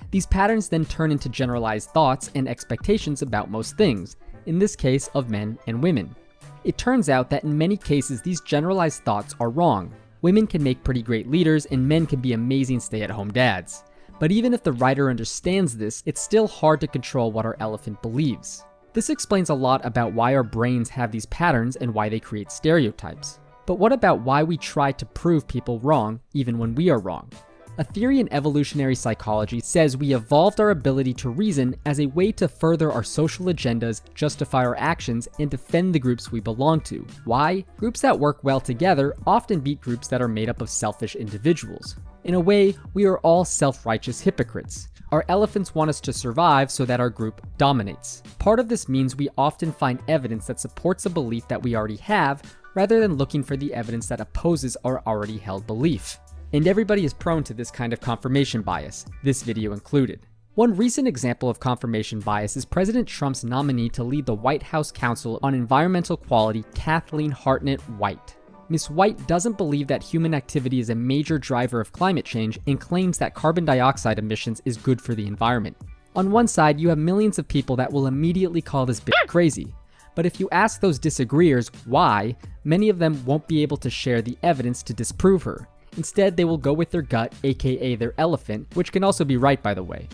These patterns then turn into generalized thoughts and expectations about most things, in this case of men and women. It turns out that in many cases these generalized thoughts are wrong. Women can make pretty great leaders and men can be amazing stay-at-home dads. But even if the writer understands this, it's still hard to control what our elephant believes. This explains a lot about why our brains have these patterns and why they create stereotypes. But what about why we try to prove people wrong even when we are wrong? A theory in evolutionary psychology says we evolved our ability to reason as a way to further our social agendas, justify our actions, and defend the groups we belong to. Why? Groups that work well together often beat groups that are made up of selfish individuals. In a way, we are all self-righteous hypocrites. Our elephants want us to survive so that our group dominates. Part of this means we often find evidence that supports a belief that we already have, rather than looking for the evidence that opposes our already held belief. And everybody is prone to this kind of confirmation bias, this video included. One recent example of confirmation bias is President Trump's nominee to lead the White House Council on Environmental Quality, Kathleen Hartnett-White. Ms. White doesn't believe that human activity is a major driver of climate change and claims that carbon dioxide emissions is good for the environment. On one side, you have millions of people that will immediately call this bitch crazy. But if you ask those disagreeers why, many of them won't be able to share the evidence to disprove her. Instead, they will go with their gut, aka their elephant, which can also be right, by the way.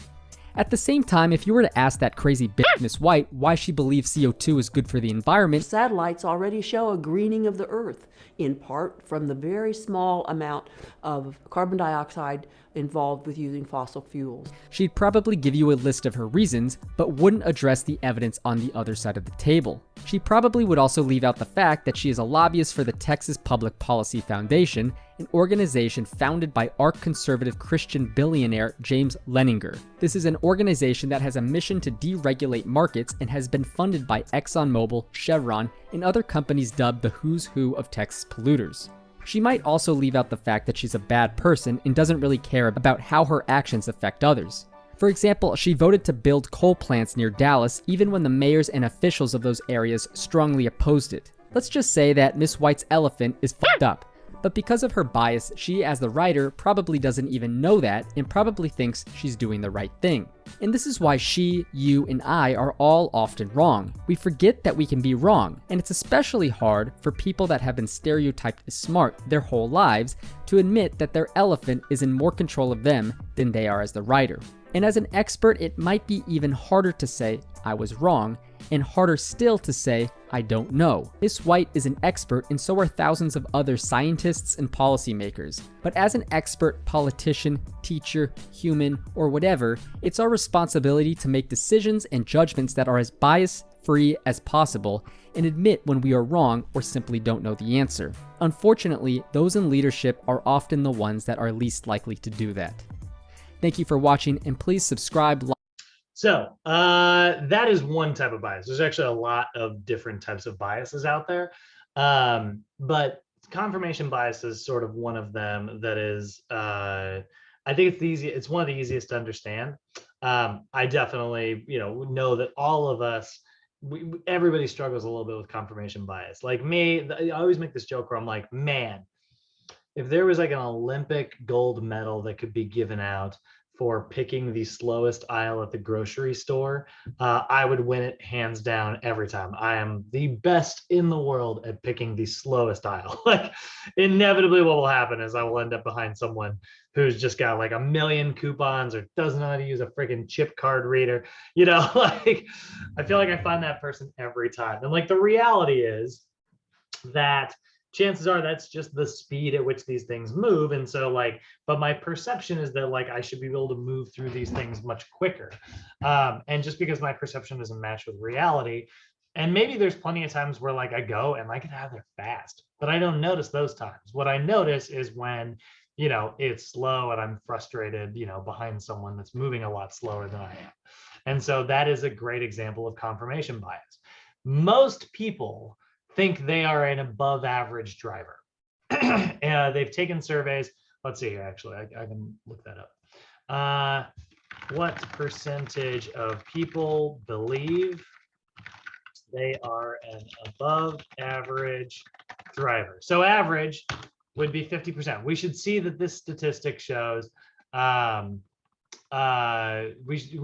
At the same time, if you were to ask that crazy bitch Ms. White why she believes CO2 is good for the environment, satellites already show a greening of the Earth, in part from the very small amount of carbon dioxide involved with using fossil fuels. she'd probably give you a list of her reasons, but wouldn't address the evidence on the other side of the table. She probably would also leave out the fact that she is a lobbyist for the Texas Public Policy Foundation, an organization founded by arch-conservative Christian billionaire James Leninger. This is an organization that has a mission to deregulate markets and has been funded by ExxonMobil, Chevron, and other companies dubbed the who's who of Texas polluters. She might also leave out the fact that she's a bad person and doesn't really care about how her actions affect others. For example, she voted to build coal plants near Dallas even when the mayors and officials of those areas strongly opposed it. Let's just say that Miss White's elephant is fucked up. But because of her bias, she as the writer probably doesn't even know that and probably thinks she's doing the right thing. And this is why she, you, and I are all often wrong. We forget that we can be wrong, and it's especially hard for people that have been stereotyped as smart their whole lives to admit that their elephant is in more control of them than they are as the writer. And as an expert, it might be even harder to say, I was wrong, and harder still to say, I don't know. Miss White is an expert, and so are thousands of other scientists and policymakers. But as an expert, politician, teacher, human, or whatever, it's our responsibility to make decisions and judgments that are as bias-free as possible and admit when we are wrong or simply don't know the answer. Unfortunately, those in leadership are often the ones that are least likely to do that. Thank you for watching, and please subscribe, like. So that is one type of bias. There's actually a lot of different types of biases out there. But confirmation bias is sort of one of them that is, I think it's it's one of the easiest to understand. I definitely, know that all of us, everybody struggles a little bit with confirmation bias. Like me, I always make this joke where I'm like, man, if there was like an Olympic gold medal that could be given out for picking the slowest aisle at the grocery store, I would win it hands down every time. I am the best in the world at picking the slowest aisle. Like inevitably what will happen is I will end up behind someone who's just got like a million coupons or doesn't know how to use a freaking chip card reader. Like I feel like I find that person every time. And like the reality is that chances are that's just the speed at which these things move. And so like, but my perception is that like I should be able to move through these things much quicker. And just because my perception doesn't match with reality, and maybe there's plenty of times where like I go and I get out of there fast, but I don't notice those times. What I notice is when, it's slow and I'm frustrated, behind someone that's moving a lot slower than I am. And so that is a great example of confirmation bias. Most people think they are an above average driver. And they've taken surveys. Let's see here, actually, I can look that up. What percentage of people believe they are an above average driver. So average would be 50%. We should see that this statistic shows, we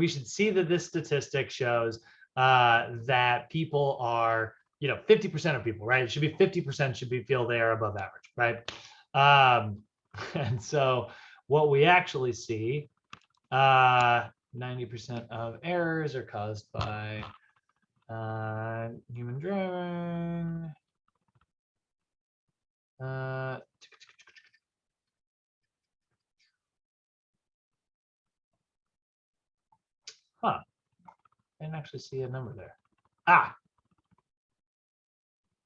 should see that this statistic shows that people are, 50% of people, right? It should be 50% should be feel they are above average, right? And so what we actually see, 90% of errors are caused by human driving. Huh. I didn't actually see a number there.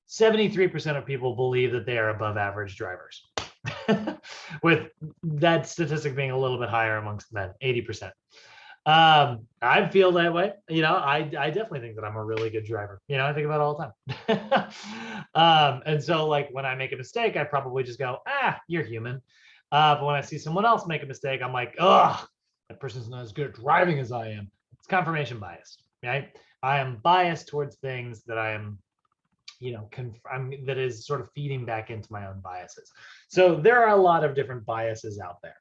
73% of people believe that they are above average drivers. With that statistic being a little bit higher amongst men, 80%. I feel that way. I definitely think that I'm a really good driver. I think about it all the time. And so like when I make a mistake, I probably just go, you're human. But when I see someone else make a mistake, I'm like, that person's not as good at driving as I am. It's confirmation bias, right? I am biased towards things that I am, that is sort of feeding back into my own biases. So there are a lot of different biases out there.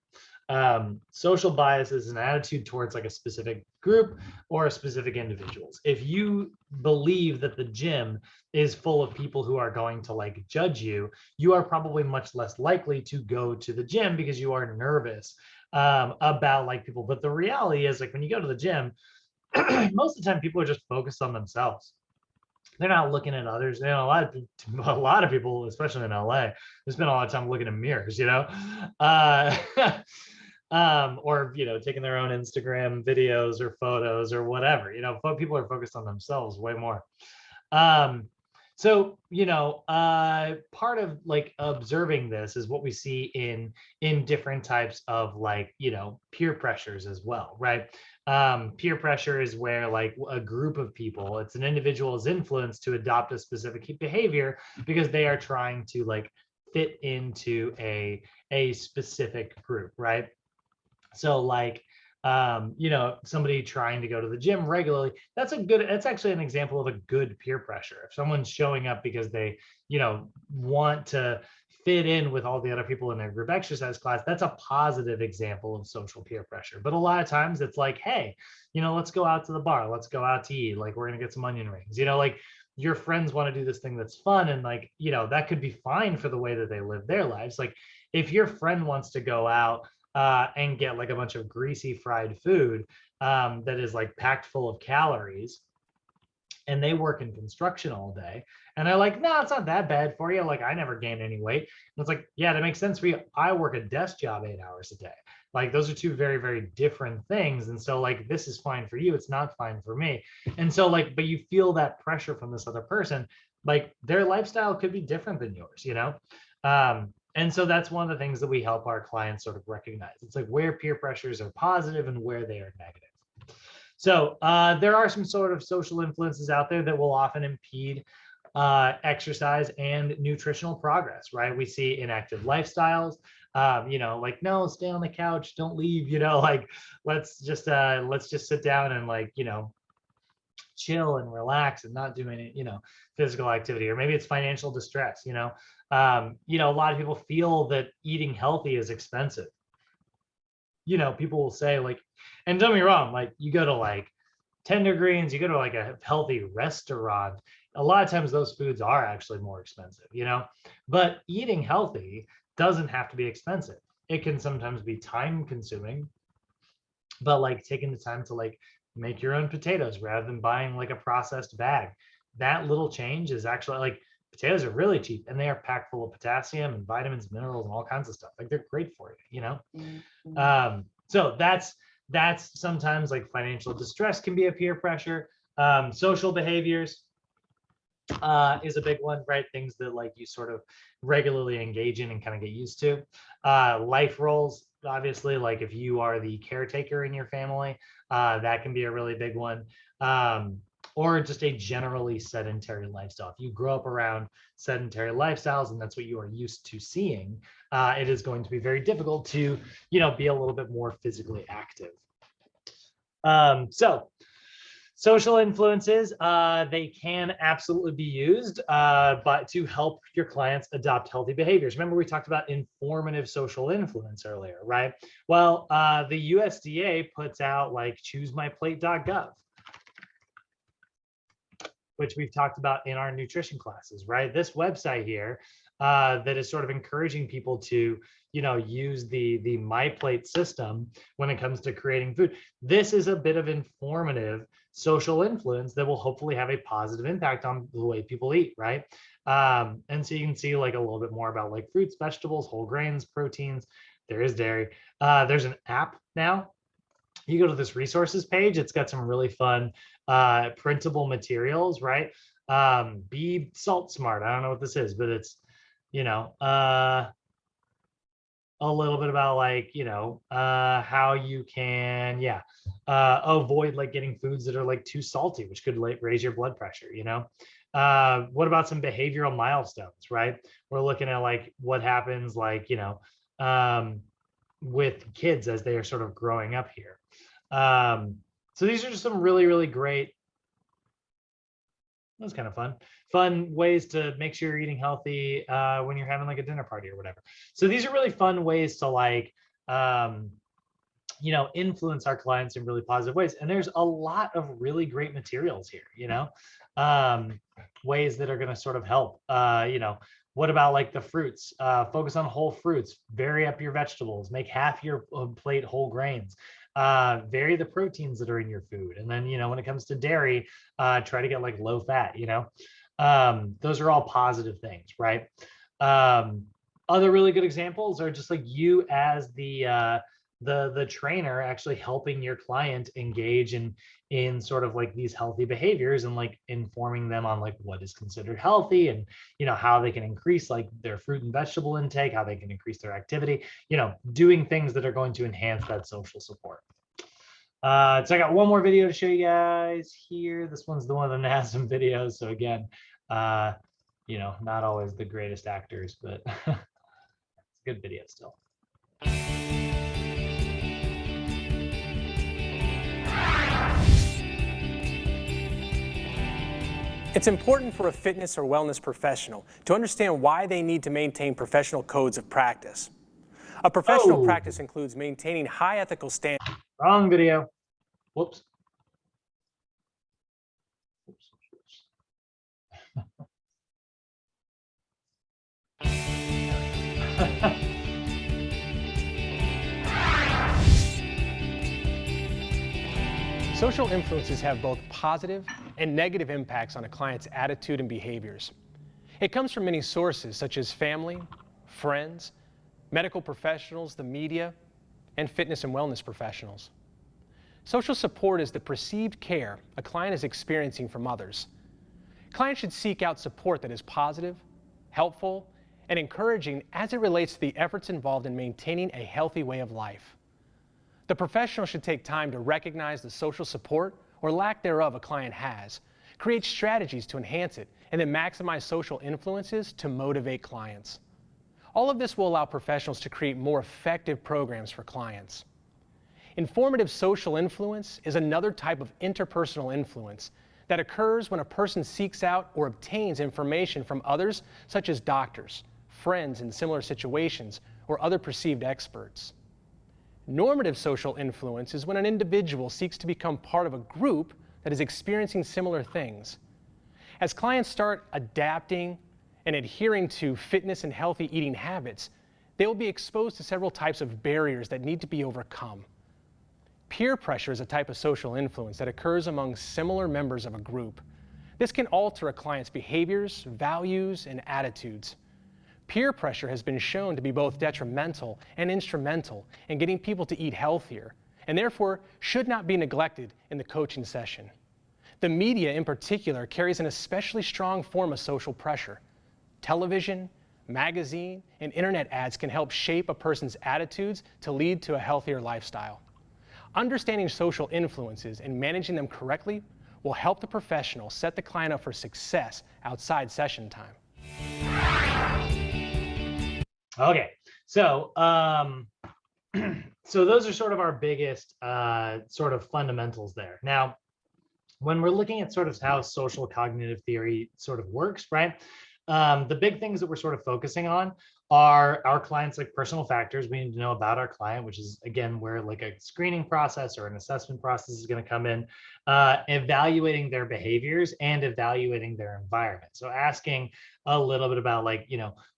Social bias is an attitude towards like a specific group or a specific individuals. If you believe that the gym is full of people who are going to like judge you, you are probably much less likely to go to the gym because you are nervous about like people. But the reality is like when you go to the gym, most of the time people are just focused on themselves. They're not looking at others. A lot of people, especially in LA, they spend a lot of time looking in mirrors, or taking their own Instagram videos or photos or whatever. People are focused on themselves way more. So part of like observing this is what we see in different types of like peer pressures as well, right? Peer pressure is where like a group of people, it's an individual's influence to adopt a specific behavior because they are trying to like fit into a specific group, right? So like somebody trying to go to the gym regularly, that's actually an example of a good peer pressure. If someone's showing up because they want to fit in with all the other people in their group exercise class, that's a positive example of social peer pressure. But a lot of times it's like, hey, let's go out to the bar, let's go out to eat, like we're gonna get some onion rings, like your friends want to do this thing that's fun, and like that could be fine for the way that they live their lives. Like if your friend wants to go out and get like a bunch of greasy fried food that is like packed full of calories, and they work in construction all day, and they're like, no, it's not that bad for you. Like I never gained any weight. And it's like, yeah, that makes sense for you. I work a desk job 8 hours a day. Like those are two very, very different things. And so like, this is fine for you. It's not fine for me. And so like, but you feel that pressure from this other person, like their lifestyle could be different than yours, and so that's one of the things that we help our clients sort of recognize. It's like where peer pressures are positive and where they are negative. So there are some sort of social influences out there that will often impede exercise and nutritional progress, right? We see inactive lifestyles, like, no, stay on the couch, don't leave, like, let's just sit down and like, chill and relax and not do any, physical activity. Or maybe it's financial distress, a lot of people feel that eating healthy is expensive. People will say like, and don't get me wrong, like you go to like Tender Greens, you go to like a healthy restaurant, a lot of times those foods are actually more expensive, but eating healthy doesn't have to be expensive. It can sometimes be time consuming, but like taking the time to like make your own potatoes rather than buying like a processed bag, that little change is actually like, potatoes are really cheap and they are packed full of potassium and vitamins, minerals, and all kinds of stuff. Like they're great for you, Mm-hmm. So that's sometimes like financial distress can be a peer pressure. Social behaviors is a big one, right? Things that like you sort of regularly engage in and kind of get used to. Life roles, obviously, like if you are the caretaker in your family, that can be a really big one. Or just a generally sedentary lifestyle. If you grow up around sedentary lifestyles and that's what you are used to seeing, it is going to be very difficult to, be a little bit more physically active. So Social influences, they can absolutely be used, but to help your clients adopt healthy behaviors. Remember, we talked about informative social influence earlier, right? Well, the USDA puts out like choosemyplate.gov, which we've talked about in our nutrition classes, right? This website here that is sort of encouraging people to, use the MyPlate system when it comes to creating food. This is a bit of informative social influence that will hopefully have a positive impact on the way people eat, right? And so you can see like a little bit more about like fruits, vegetables, whole grains, proteins. There is dairy. There's an app now. You go to this resources page, it's got some really fun printable materials, right? Be salt smart. I don't know what this is, but it's, a little bit about like, how you can, avoid like getting foods that are like too salty, which could like raise your blood pressure, what about some behavioral milestones, right? We're looking at like what happens like, with kids as they are sort of growing up here. So these are just some really, really great, that was kind of fun ways to make sure you're eating healthy when you're having like a dinner party or whatever. So these are really fun ways to like, influence our clients in really positive ways. And there's a lot of really great materials here, ways that are going to sort of help, what about like the fruits? Focus on whole fruits, vary up your vegetables, make half your plate whole grains. Vary the proteins that are in your food. And then, when it comes to dairy, try to get like low fat, those are all positive things, right? Other really good examples are just like you as the trainer actually helping your client engage in sort of like these healthy behaviors and like informing them on like what is considered healthy and how they can increase like their fruit and vegetable intake, how they can increase their activity, doing things that are going to enhance that social support. So I got one more video to show you guys here. This one's the one of the NASM videos. So again, not always the greatest actors, but it's a good video still. It's important for a fitness or wellness professional to understand why they need to maintain professional codes of practice. A professional practice includes maintaining high ethical standards. Wrong video. Whoops. Social influences have both positive and negative impacts on a client's attitude and behaviors. It comes from many sources such as family, friends, medical professionals, the media, and fitness and wellness professionals. Social support is the perceived care a client is experiencing from others. Clients should seek out support that is positive, helpful, and encouraging as it relates to the efforts involved in maintaining a healthy way of life. The professional should take time to recognize the social support or lack thereof a client has, create strategies to enhance it, and then maximize social influences to motivate clients. All of this will allow professionals to create more effective programs for clients. Informative social influence is another type of interpersonal influence that occurs when a person seeks out or obtains information from others, such as doctors, friends in similar situations, or other perceived experts. Normative social influence is when an individual seeks to become part of a group that is experiencing similar things. As clients start adapting and adhering to fitness and healthy eating habits, they will be exposed to several types of barriers that need to be overcome. Peer pressure is a type of social influence that occurs among similar members of a group. This can alter a client's behaviors, values, and attitudes. Peer pressure has been shown to be both detrimental and instrumental in getting people to eat healthier, and therefore should not be neglected in the coaching session. The media in particular carries an especially strong form of social pressure. Television, magazine, and internet ads can help shape a person's attitudes to lead to a healthier lifestyle. Understanding social influences and managing them correctly will help the professional set the client up for success outside session time. Okay, so so those are sort of our biggest sort of fundamentals there. Now, when we're looking at sort of how social cognitive theory sort of works, right? The big things that we're sort of focusing on are our clients, like personal factors we need to know about our client, which is, again, where like a screening process or an assessment process is going to come in, evaluating their behaviors and evaluating their environment. So asking a little bit about, like,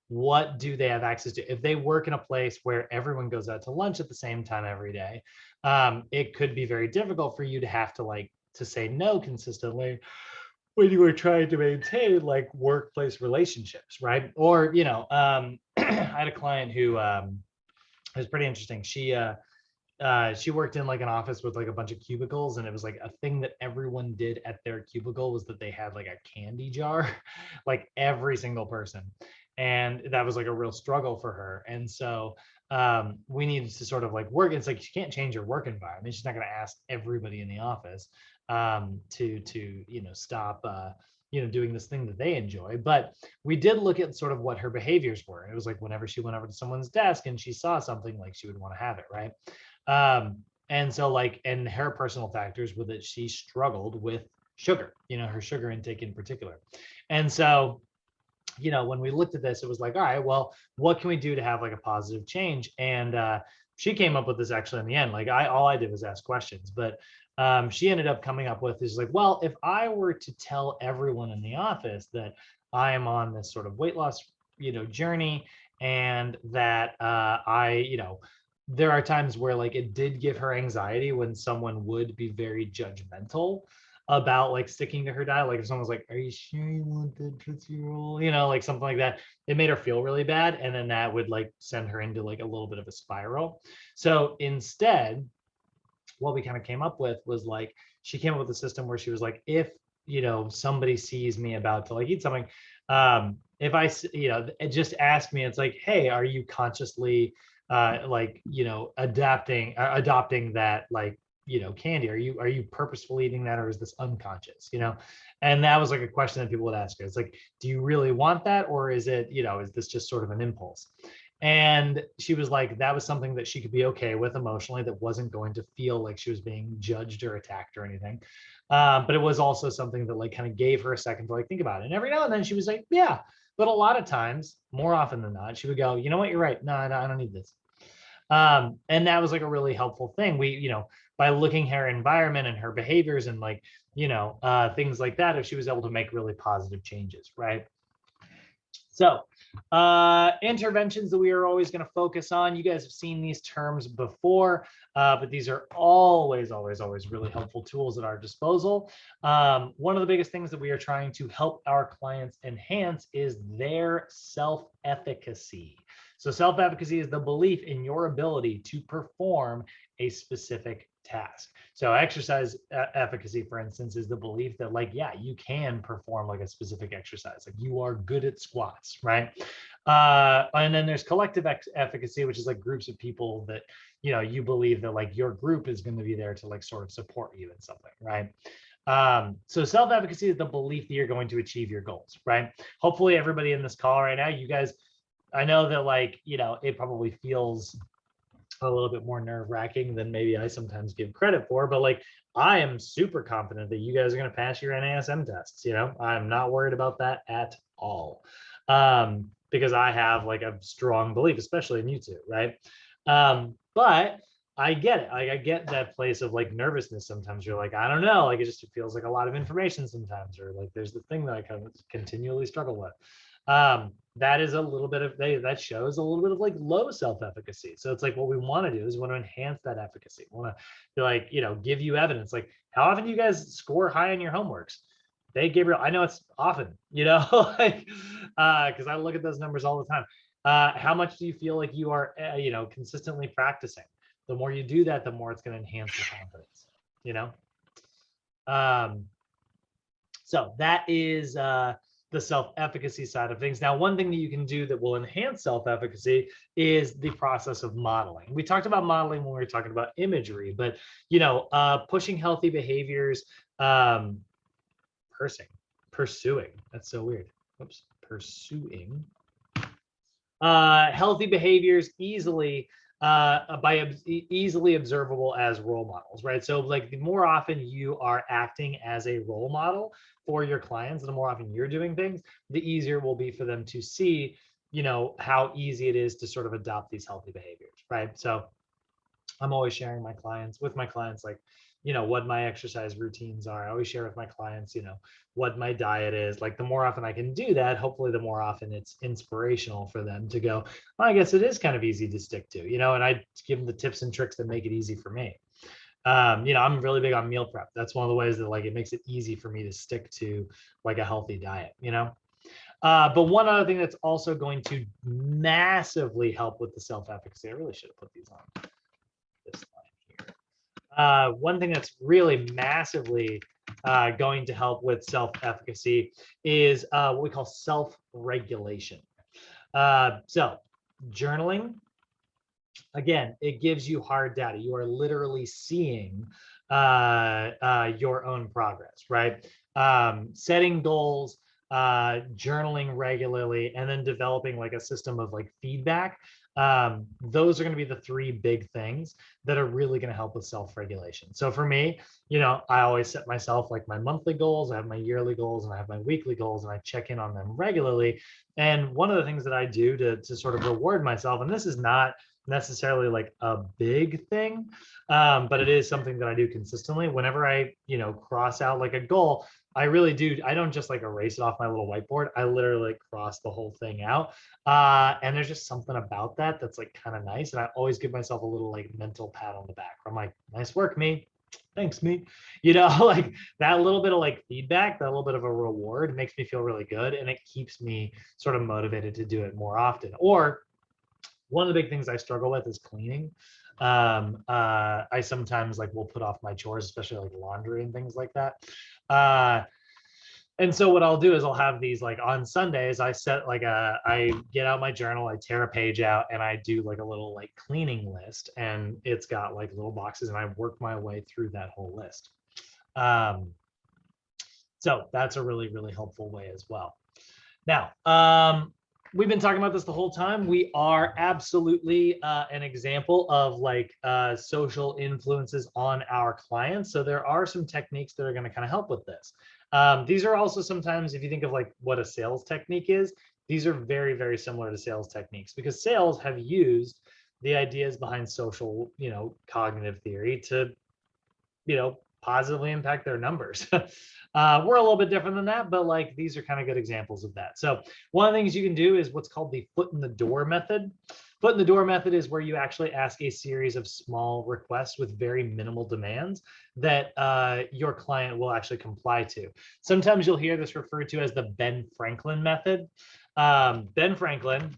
what do they have access to? If they work in a place where everyone goes out to lunch at the same time every day, it could be very difficult for you to have to say no consistently when you were trying to maintain like workplace relationships, right? Or, I had a client who was pretty interesting. She worked in like an office with like a bunch of cubicles, and it was like a thing that everyone did at their cubicle was that they had like a candy jar, like every single person. And that was like a real struggle for her. And so we needed to sort of like work. It's like, she can't change her work environment. She's not going to ask everybody in the office to stop doing this thing that they enjoy. But we did look at sort of what her behaviors were. It was like whenever she went over to someone's desk and she saw something, like she would want to have it, right? And so like, and her personal factors were that she struggled with sugar, her sugar intake in particular. And so, when we looked at this, it was like, all right, well, what can we do to have like a positive change? And she came up with this actually in the end. Like all I did was ask questions, but she ended up coming up with is like, well, if I were to tell everyone in the office that I am on this sort of weight loss, journey, and that there are times where like it did give her anxiety when someone would be very judgmental about like sticking to her diet. Like if someone's like, are you sure you want the Tootsie Roll? Like something like that. It made her feel really bad. And then that would like send her into like a little bit of a spiral. So instead, what we kind of came up with was like, she came up with a system where she was like, if, somebody sees me about to like eat something, if I, just ask me, it's like, hey, are you consciously adopting that, like, candy? Are you purposefully eating that, or is this unconscious? And that was like a question that people would ask her. It's like, do you really want that, or is it, is this just sort of an impulse? And she was like, that was something that she could be okay with emotionally, that wasn't going to feel like she was being judged or attacked or anything. But it was also something that like kind of gave her a second to like think about it. And every now and then she was like, yeah. But a lot of times, more often than not, she would go, you know what, you're right. No, I don't need this. And that was like a really helpful thing. We, by looking at her environment and her behaviors and like, things like that, if she was able to make really positive changes, right? So interventions that we are always going to focus on. You guys have seen these terms before, but these are always really helpful tools at our disposal. One of the biggest things that we are trying to help our clients enhance is their self-efficacy. So self-efficacy is the belief in your ability to perform a specific task. So exercise efficacy, for instance, is the belief that like, yeah, you can perform like a specific exercise, like you are good at squats, right? And then there's collective efficacy, which is like groups of people that, you believe that like your group is going to be there to like sort of support you in something, right? So self-efficacy is the belief that you're going to achieve your goals, right? Hopefully everybody in this call right now, you guys, I know that like, it probably feels a little bit more nerve-wracking than maybe I sometimes give credit for, but like I am super confident that you guys are going to pass your NASM tests. I'm not worried about that at all, because I have like a strong belief, especially in you two, right? But I get it. Like I get that place of like nervousness sometimes. You're like, I don't know, like it feels like a lot of information sometimes, or like there's the thing that I kind of continually struggle with. That is a little bit of, that shows a little bit of like low self-efficacy. So it's like, what we want to do is we want to enhance that efficacy. We want to like, give you evidence. Like, how often do you guys score high on your homeworks? Hey, Gabriel, I know it's often, like, because I look at those numbers all the time. How much do you feel like you are, consistently practicing? The more you do that, the more it's going to enhance your confidence, so that is, the self-efficacy side of things. Now, one thing that you can do that will enhance self-efficacy is the process of modeling. We talked about modeling when we were talking about imagery, but pushing healthy behaviors, pursuing. That's so weird. Oops, pursuing healthy behaviors easily easily observable as role models, right? So like the more often you are acting as a role model for your clients, the more often you're doing things, the easier it will be for them to see, how easy it is to sort of adopt these healthy behaviors, right? So I'm always sharing with my clients, like, what my exercise routines are. I always share with my clients, what my diet is. Like the more often I can do that, hopefully the more often it's inspirational for them to go, well, I guess it is kind of easy to stick to, and I give them the tips and tricks that make it easy for me. I'm really big on meal prep. That's one of the ways that like it makes it easy for me to stick to like a healthy diet, But one other thing that's also going to massively help with the self-efficacy, I really should have put these on this line here. One thing that's really massively going to help with self-efficacy is what we call self-regulation. So journaling, again, it gives you hard data. You are literally seeing your own progress, right? Setting goals, journaling regularly, and then developing like a system of like feedback. Those are going to be the three big things that are really going to help with self-regulation. So for me, I always set myself like my monthly goals, I have my yearly goals, and I have my weekly goals, and I check in on them regularly. And one of the things that I do to sort of reward myself, and this is not necessarily like a big thing, but it is something that I do consistently. Whenever I, cross out like a goal, I really do. I don't just like erase it off my little whiteboard. I literally like cross the whole thing out. And there's just something about that that's like kind of nice. And I always give myself a little like mental pat on the back. I'm like, nice work, me. Thanks, me. Like that little bit of like feedback, that little bit of a reward makes me feel really good. And it keeps me sort of motivated to do it more often. Or one of the big things I struggle with is cleaning. I sometimes like will put off my chores, especially like laundry and things like that. And so what I'll do is I'll have these like on Sundays, I get out my journal, I tear a page out, and I do like a little like cleaning list, and it's got like little boxes, and I work my way through that whole list. So that's a really, really helpful way as well. Now, we've been talking about this the whole time. We are absolutely an example of like social influences on our clients. So there are some techniques that are going to kind of help with this. These are also sometimes, if you think of like what a sales technique is, these are very, very similar to sales techniques, because sales have used the ideas behind social, cognitive theory to, positively impact their numbers. We're a little bit different than that, but like these are kind of good examples of that. So one of the things you can do is what's called the foot in the door method. Foot in the door method is where you actually ask a series of small requests with very minimal demands that your client will actually comply to. Sometimes you'll hear this referred to as the Ben Franklin method. Ben Franklin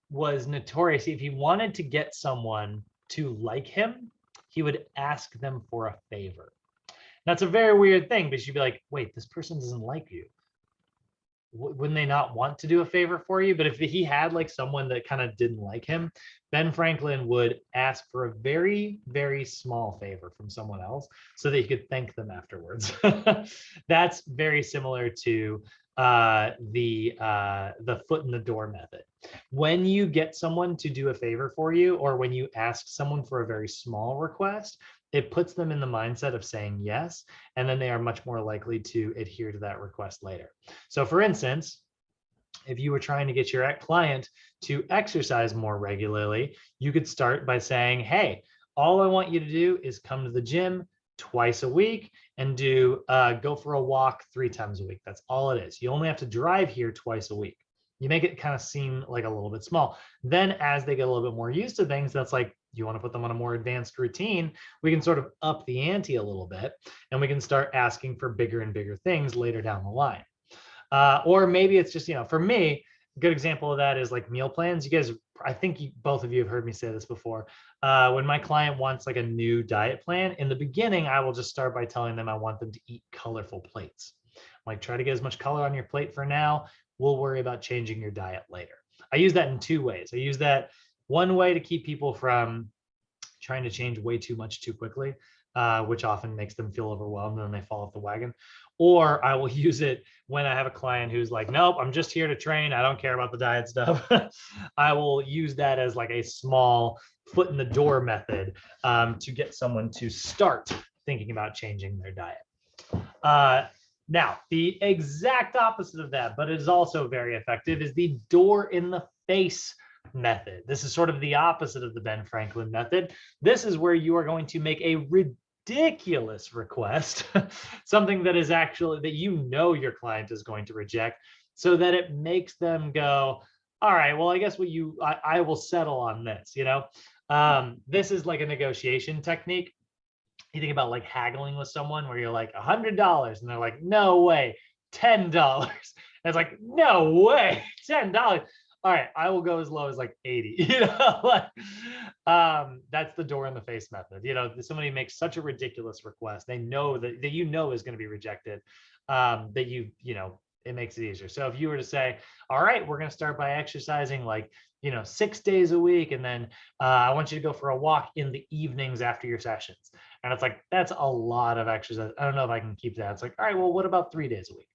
was notorious. If he wanted to get someone to like him, he would ask them for a favor. That's a very weird thing, because you'd be like, wait, this person doesn't like you. Wouldn't they not want to do a favor for you? But if he had like someone that kind of didn't like him, Ben Franklin would ask for a very, very small favor from someone else so that he could thank them afterwards. That's very similar to the foot in the door method. When you get someone to do a favor for you, or when you ask someone for a very small request, it puts them in the mindset of saying yes, and then they are much more likely to adhere to that request later. So for instance, if you were trying to get your client to exercise more regularly, you could start by saying, hey, all I want you to do is come to the gym twice a week and go for a walk 3 times a week. That's all it is. You only have to drive here twice a week. You make it kind of seem like a little bit small. Then as they get a little bit more used to things, that's like, you want to put them on a more advanced routine, we can sort of up the ante a little bit, and we can start asking for bigger and bigger things later down the line. Or maybe it's just, for me, a good example of that is like meal plans. You guys, I think both of you have heard me say this before. When my client wants like a new diet plan, in the beginning, I will just start by telling them I want them to eat colorful plates. Like, try to get as much color on your plate for now. We'll worry about changing your diet later. I use that in 2 ways. I use that one way to keep people from trying to change way too much too quickly, which often makes them feel overwhelmed and then they fall off the wagon. Or I will use it when I have a client who's like, nope, I'm just here to train. I don't care about the diet stuff. I will use that as like a small foot in the door method to get someone to start thinking about changing their diet. Now, the exact opposite of that, but it is also very effective, is the door in the face method. This is sort of the opposite of the Ben Franklin method. This is where you are going to make a ridiculous request, something that is actually that you know your client is going to reject, so that it makes them go, all right, well, I guess I will settle on this, this is like a negotiation technique. You think about like haggling with someone where you're like $100 and they're like, no way, $10. And it's like, no way, $10. All right, I will go as low as like 80. That's the door in the face method. Somebody makes such a ridiculous request, they know that is going to be rejected, that it makes it easier. So if you were to say, all right, we're going to start by exercising like 6 days a week, and then I want you to go for a walk in the evenings after your sessions. And it's like, that's a lot of exercise. I don't know if I can keep that. It's like, all right, well, what about 3 days a week?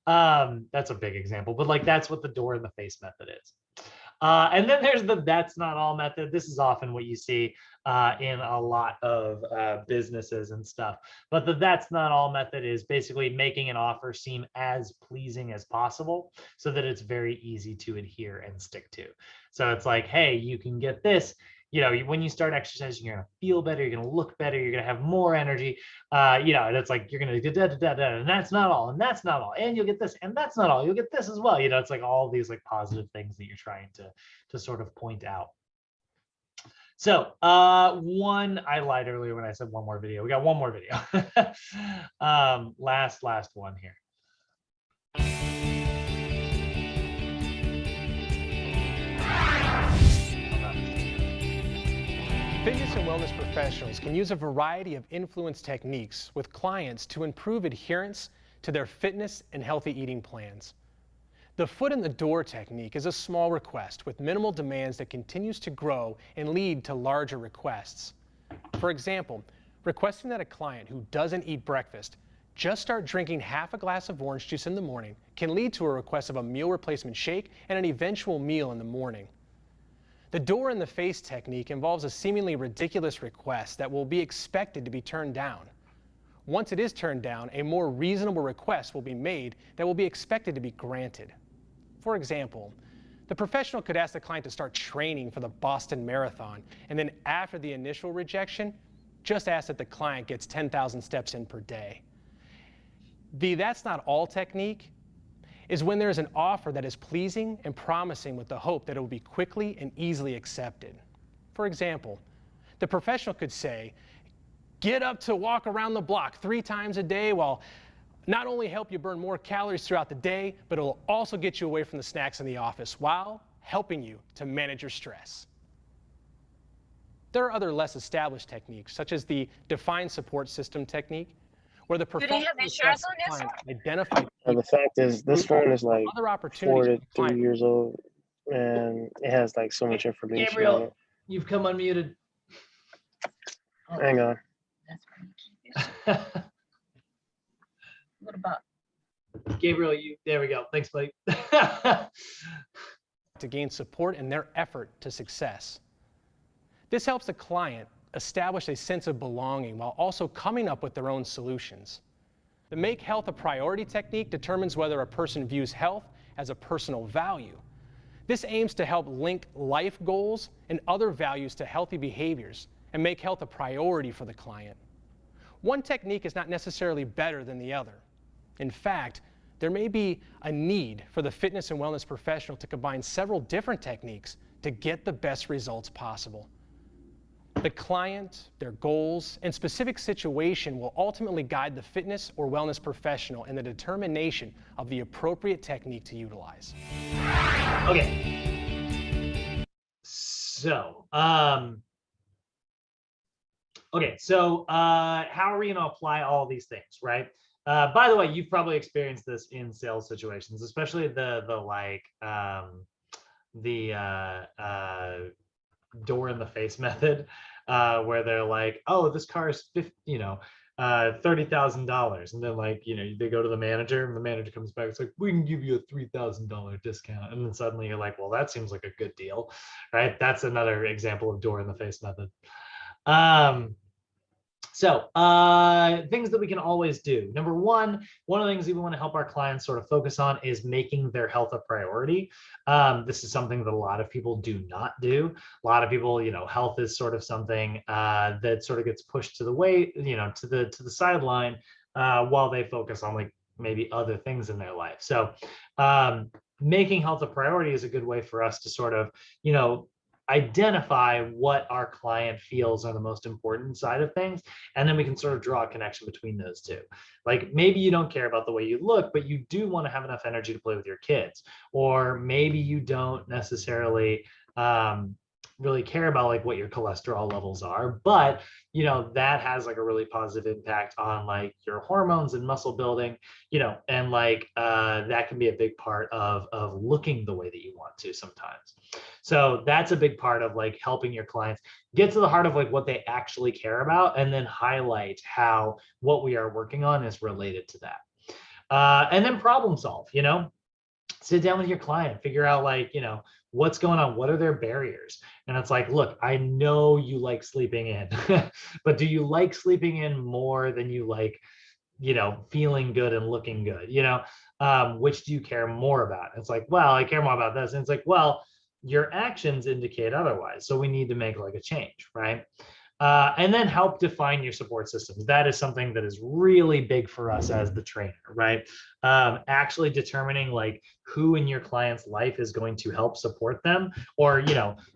That's a big example, but like, that's what the door in the face method is. And then there's the that's not all method. This is often what you see in a lot of businesses and stuff. But the that's not all method is basically making an offer seem as pleasing as possible so that it's very easy to adhere and stick to. So it's like, hey, you can get this. When you start exercising, you're going to feel better, you're going to look better, you're going to have more energy, and it's like, you're going to and that's not all, and that's not all, and you'll get this, and that's not all, you'll get this as well. It's like all these like positive things that you're trying to sort of point out. So I lied earlier when I said one more video. We got one more video. Last one here. Fitness and wellness professionals can use a variety of influence techniques with clients to improve adherence to their fitness and healthy eating plans. The foot in the door technique is a small request with minimal demands that continues to grow and lead to larger requests. For example, requesting that a client who doesn't eat breakfast just start drinking half a glass of orange juice in the morning can lead to a request of a meal replacement shake and an eventual meal in the morning. The door in the face technique involves a seemingly ridiculous request that will be expected to be turned down. Once it is turned down, a more reasonable request will be made that will be expected to be granted. For example, the professional could ask the client to start training for the Boston Marathon, and then after the initial rejection, just ask that the client gets 10,000 steps in per day. The that's not all technique is when there is an offer that is pleasing and promising with the hope that it will be quickly and easily accepted. For example, the professional could say, get up to walk around the block 3 times a day while not only help you burn more calories throughout the day, but it will also get you away from the snacks in the office while helping you to manage your stress. There are other less established techniques, such as the defined support system technique, where the professional identify. The fact is, this phone is like other 4 to 3 years old, and it has like so much information. Gabriel, on it. you've come unmuted. Hang on. What about Gabriel? There we go. Thanks, Blake. To gain support in their effort to success. This helps the client establish a sense of belonging while also coming up with their own solutions. The Make Health a Priority technique determines whether a person views health as a personal value. This aims to help link life goals and other values to healthy behaviors and make health a priority for the client. One technique is not necessarily better than the other. In fact, there may be a need for the fitness and wellness professional to combine several different techniques to get the best results possible. The client, their goals, and specific situation will ultimately guide the fitness or wellness professional in the determination of the appropriate technique to utilize. Okay. So, how are we going to apply all these things, right? By the way, you've probably experienced this in sales situations, especially the door in the face method, where they're like, oh, this car is $30,000. And then like, they go to the manager and the manager comes back. It's like, we can give you a $3,000 discount. And then suddenly you're like, well, that seems like a good deal, right? That's another example of door in the face method. So things that we can always do. Number one of the things that we want to help our clients sort of focus on is making their health a priority. This is something that a lot of people do not do. A lot of people, health is sort of something that sort of gets pushed to the way, to the sideline while they focus on like maybe other things in their life. So making health a priority is a good way for us to sort of, identify what our client feels are the most important side of things. And then we can sort of draw a connection between those two. Like maybe you don't care about the way you look, but you do want to have enough energy to play with your kids. Or maybe you don't necessarily really care about like what your cholesterol levels are, but that has like a really positive impact on like your hormones and muscle building, and like that can be a big part of looking the way that you want to sometimes. So that's a big part of like helping your clients get to the heart of like what they actually care about, and then highlight how what we are working on is related to that. And then problem solve, sit down with your client, figure out like, what's going on, what are their barriers? And it's like, look, I know you like sleeping in, but do you like sleeping in more than you like, feeling good and looking good, which do you care more about? It's like, well, I care more about this. And it's like, well, your actions indicate otherwise. So we need to make like a change, right? And then help define your support systems. That is something that is really big for us as the trainer, right? Actually determining like who in your client's life is going to help support them, or,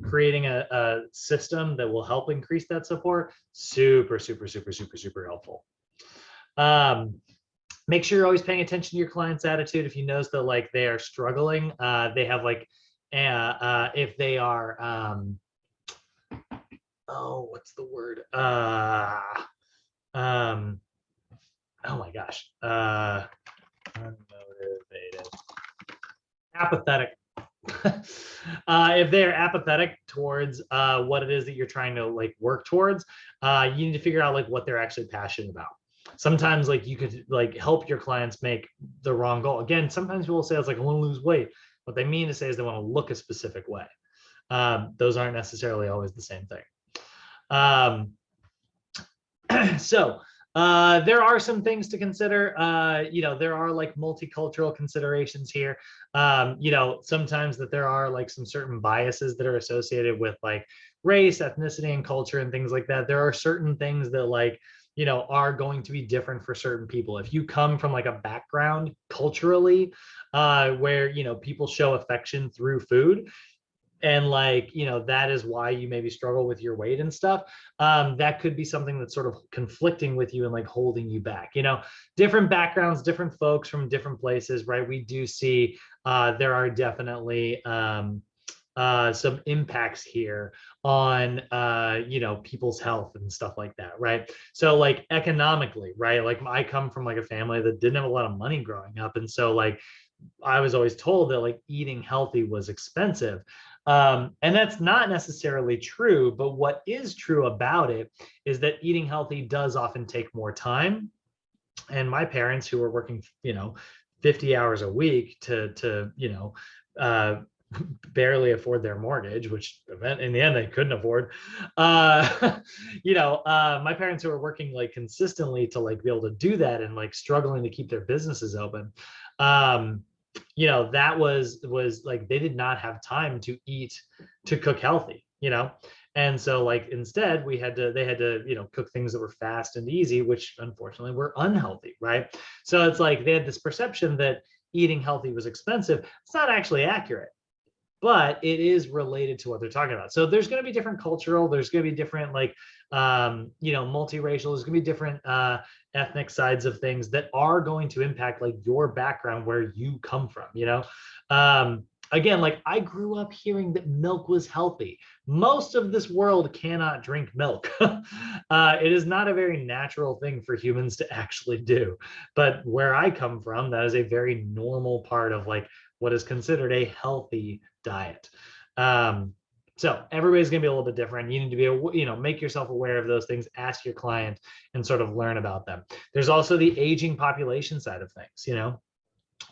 creating a system that will help increase that support. Super, super, super, super, super helpful. Make sure you're always paying attention to your client's attitude. If you notice that like they are struggling, they have like, if they are, what's the word? Oh my gosh. Unmotivated. Apathetic. If they're apathetic towards what it is that you're trying to like work towards, you need to figure out like what they're actually passionate about. Sometimes like you could like help your clients make the wrong goal. Again, sometimes people say it's like, I want to lose weight. What they mean to say is they want to look a specific way. Those aren't necessarily always the same thing. So there are some things to consider. There are like multicultural considerations here. Sometimes that there are like some certain biases that are associated with like race, ethnicity, and culture and things like that. There are certain things that like, are going to be different for certain people. If you come from like a background culturally where, people show affection through food, and like, that is why you maybe struggle with your weight and stuff, that could be something that's sort of conflicting with you and like holding you back. Different backgrounds, different folks from different places, right? We do see there are definitely some impacts here on people's health and stuff like that, right? So like economically, right? Like I come from like a family that didn't have a lot of money growing up, and so like I was always told that like eating healthy was expensive. And that's not necessarily true, but what is true about it is that eating healthy does often take more time. And my parents, who were working, 50 hours a week to barely afford their mortgage, which in the end they couldn't afford. My parents, who were working like consistently to like be able to do that and like struggling to keep their businesses open, that was like they did not have time to cook healthy, and so like instead they had to cook things that were fast and easy, which unfortunately were unhealthy, right? So it's like they had this perception that eating healthy was expensive. It's not actually accurate, but it is related to what they're talking about. So there's going to be different cultural, there's going to be different like multiracial, there's going to be different ethnic sides of things that are going to impact like your background, where you come from. Again, like I grew up hearing that milk was healthy. Most of this world cannot drink milk. It is not a very natural thing for humans to actually do, but where I come from, that is a very normal part of like what is considered a healthy diet. So everybody's going to be a little bit different. You need to be, make yourself aware of those things, ask your client and sort of learn about them. There's also the aging population side of things.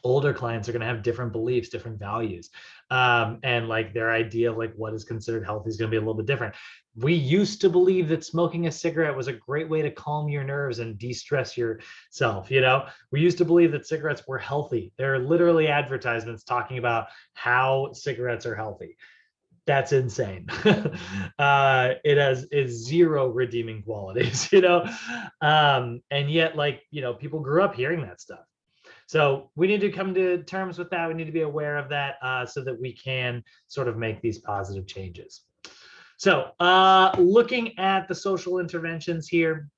Older clients are going to have different beliefs, different values, and like their idea of like what is considered healthy is going to be a little bit different. We used to believe that smoking a cigarette was a great way to calm your nerves and de-stress yourself. We used to believe that cigarettes were healthy. There are literally advertisements talking about how cigarettes are healthy. That's insane. It has zero redeeming qualities, and yet people grew up hearing that stuff. So we need to come to terms with that. We need to be aware of that so that we can sort of make these positive changes. So looking at the social interventions here,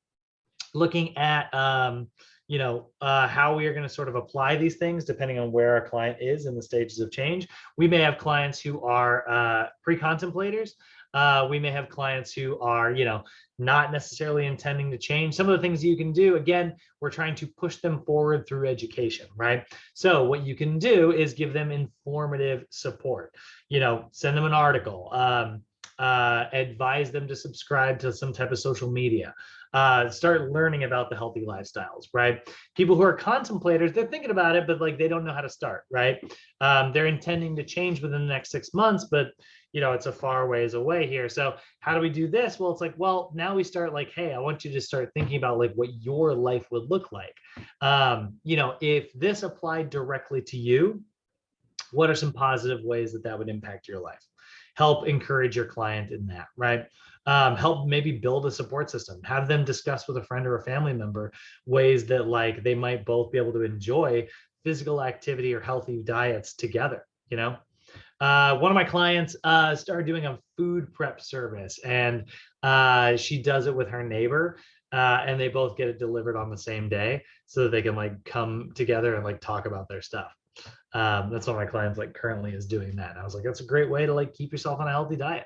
looking at how we are going to sort of apply these things depending on where our client is in the stages of change. We may have clients who are pre-contemplators. We may have clients who are, not necessarily intending to change. Some of the things you can do, again, we're trying to push them forward through education, right? So what you can do is give them informative support, send them an article, advise them to subscribe to some type of social media, start learning about the healthy lifestyles, right? People who are contemplators, they're thinking about it, but like they don't know how to start, right? They're intending to change within the next 6 months, but it's a far ways away here. So how do we do this? Well, it's like, well, now we start like, hey, I want you to start thinking about like what your life would look like. If this applied directly to you, what are some positive ways that would impact your life? Help encourage your client in that, right? Help maybe build a support system. Have them discuss with a friend or a family member ways that like they might both be able to enjoy physical activity or healthy diets together, one of my clients started doing a food prep service, and she does it with her neighbor, and they both get it delivered on the same day so that they can like come together and like talk about their stuff. That's one of my clients like currently is doing that. And I was like, that's a great way to like keep yourself on a healthy diet,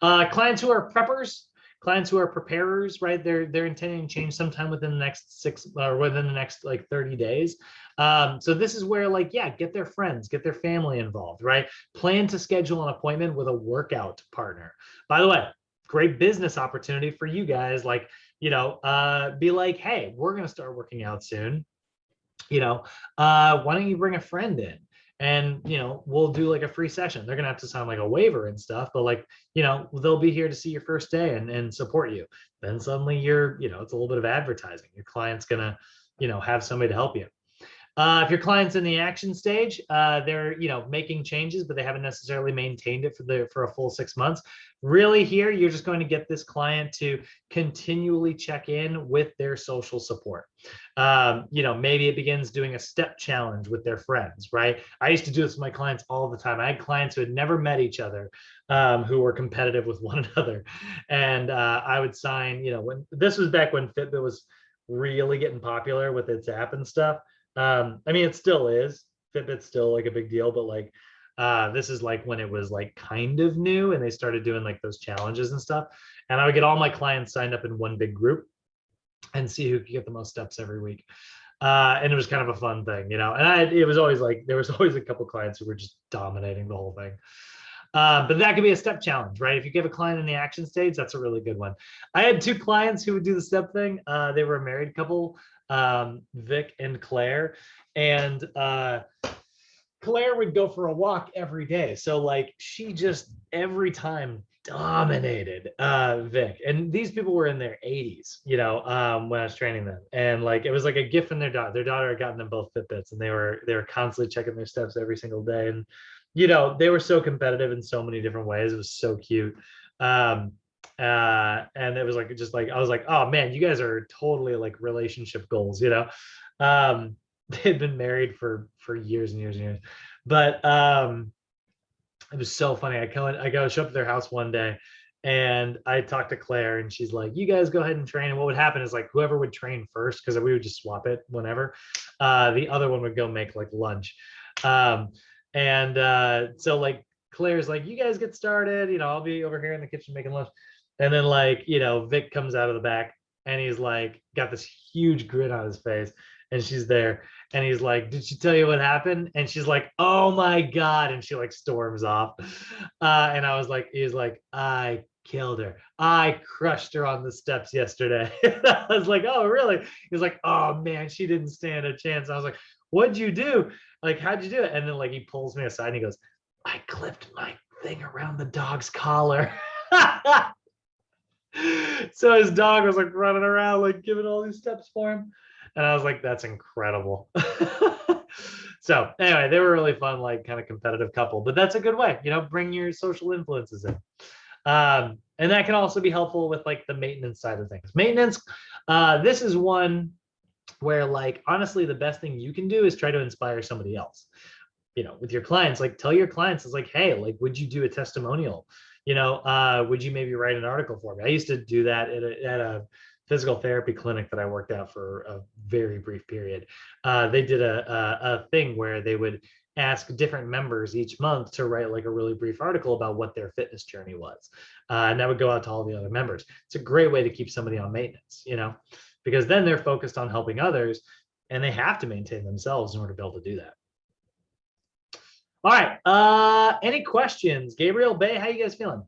clients who are preppers, clients who are preparers, right? They're intending to change sometime within the next 6 or within the next like 30 days. So this is where like, yeah, get their friends, get their family involved, right? Plan to schedule an appointment with a workout partner. By the way, great business opportunity for you guys. Like, be like, hey, we're going to start working out soon. Why don't you bring a friend in? And we'll do like a free session. They're gonna have to sign like a waiver and stuff, but like they'll be here to see your first day and support you. Then suddenly you're it's a little bit of advertising. Your client's gonna have somebody to help you. If your client's in the action stage, they're making changes, but they haven't necessarily maintained it for a full 6 months. Really, here you're just going to get this client to continually check in with their social support. Maybe it begins doing a step challenge with their friends, right? I used to do this with my clients all the time. I had clients who had never met each other, who were competitive with one another, and I would sign. When this was back when Fitbit was really getting popular with its app and stuff. It still is. Fitbit's still like a big deal, but like this is like when it was like kind of new and they started doing like those challenges and stuff. And I would get all my clients signed up in one big group and see who could get the most steps every week. And it was kind of a fun thing, and it was always like, there was always a couple clients who were just dominating the whole thing. But that could be a step challenge, right? If you give a client in the action stage, that's a really good one. I had 2 clients who would do the step thing. They were a married couple, Vic and Claire, and Claire would go for a walk every day. So like she just every time dominated Vic. And these people were in their 80s, when I was training them. And like it was like a gift from their daughter. Their daughter had gotten them both Fitbits, and they were constantly checking their steps every single day. And they were so competitive in so many different ways. It was so cute. And it was like, just like, I was like, oh man, you guys are totally like relationship goals, they'd been married for years and years and years. But it was so funny. I go show up at their house one day, and I talked to Claire, and she's like, you guys go ahead and train. And what would happen is like whoever would train first, because we would just swap it whenever, the other one would go make like lunch. So like Claire's like, you guys get started, I'll be over here in the kitchen making lunch. And then like, Vic comes out of the back, and he's like got this huge grin on his face. and she's there, and he's like, did she tell you what happened? And she's like, oh my God. And she like storms off. And he was like, I killed her. I crushed her on the steps yesterday. I was like, oh, really? He was like, oh man, she didn't stand a chance. I was like, what'd you do? Like, how'd you do it? And then like he pulls me aside and he goes, I clipped my thing around the dog's collar. So his dog was like running around, like giving all these steps for him. And I was like, that's incredible. So anyway, they were really fun, like kind of competitive couple, but that's a good way, bring your social influences in. And that can also be helpful with like the maintenance side of things. Maintenance, this is one where like, honestly, the best thing you can do is try to inspire somebody else. With your clients, like tell your clients, it's like, hey, like, would you do a testimonial? Would you maybe write an article for me? I used to do that at a physical therapy clinic that I worked at for a very brief period. They did a thing where they would ask different members each month to write like a really brief article about what their fitness journey was. And that would go out to all the other members. It's a great way to keep somebody on maintenance, because then they're focused on helping others and they have to maintain themselves in order to be able to do that. All right. Any questions? Gabriel, Bay, how you guys feeling?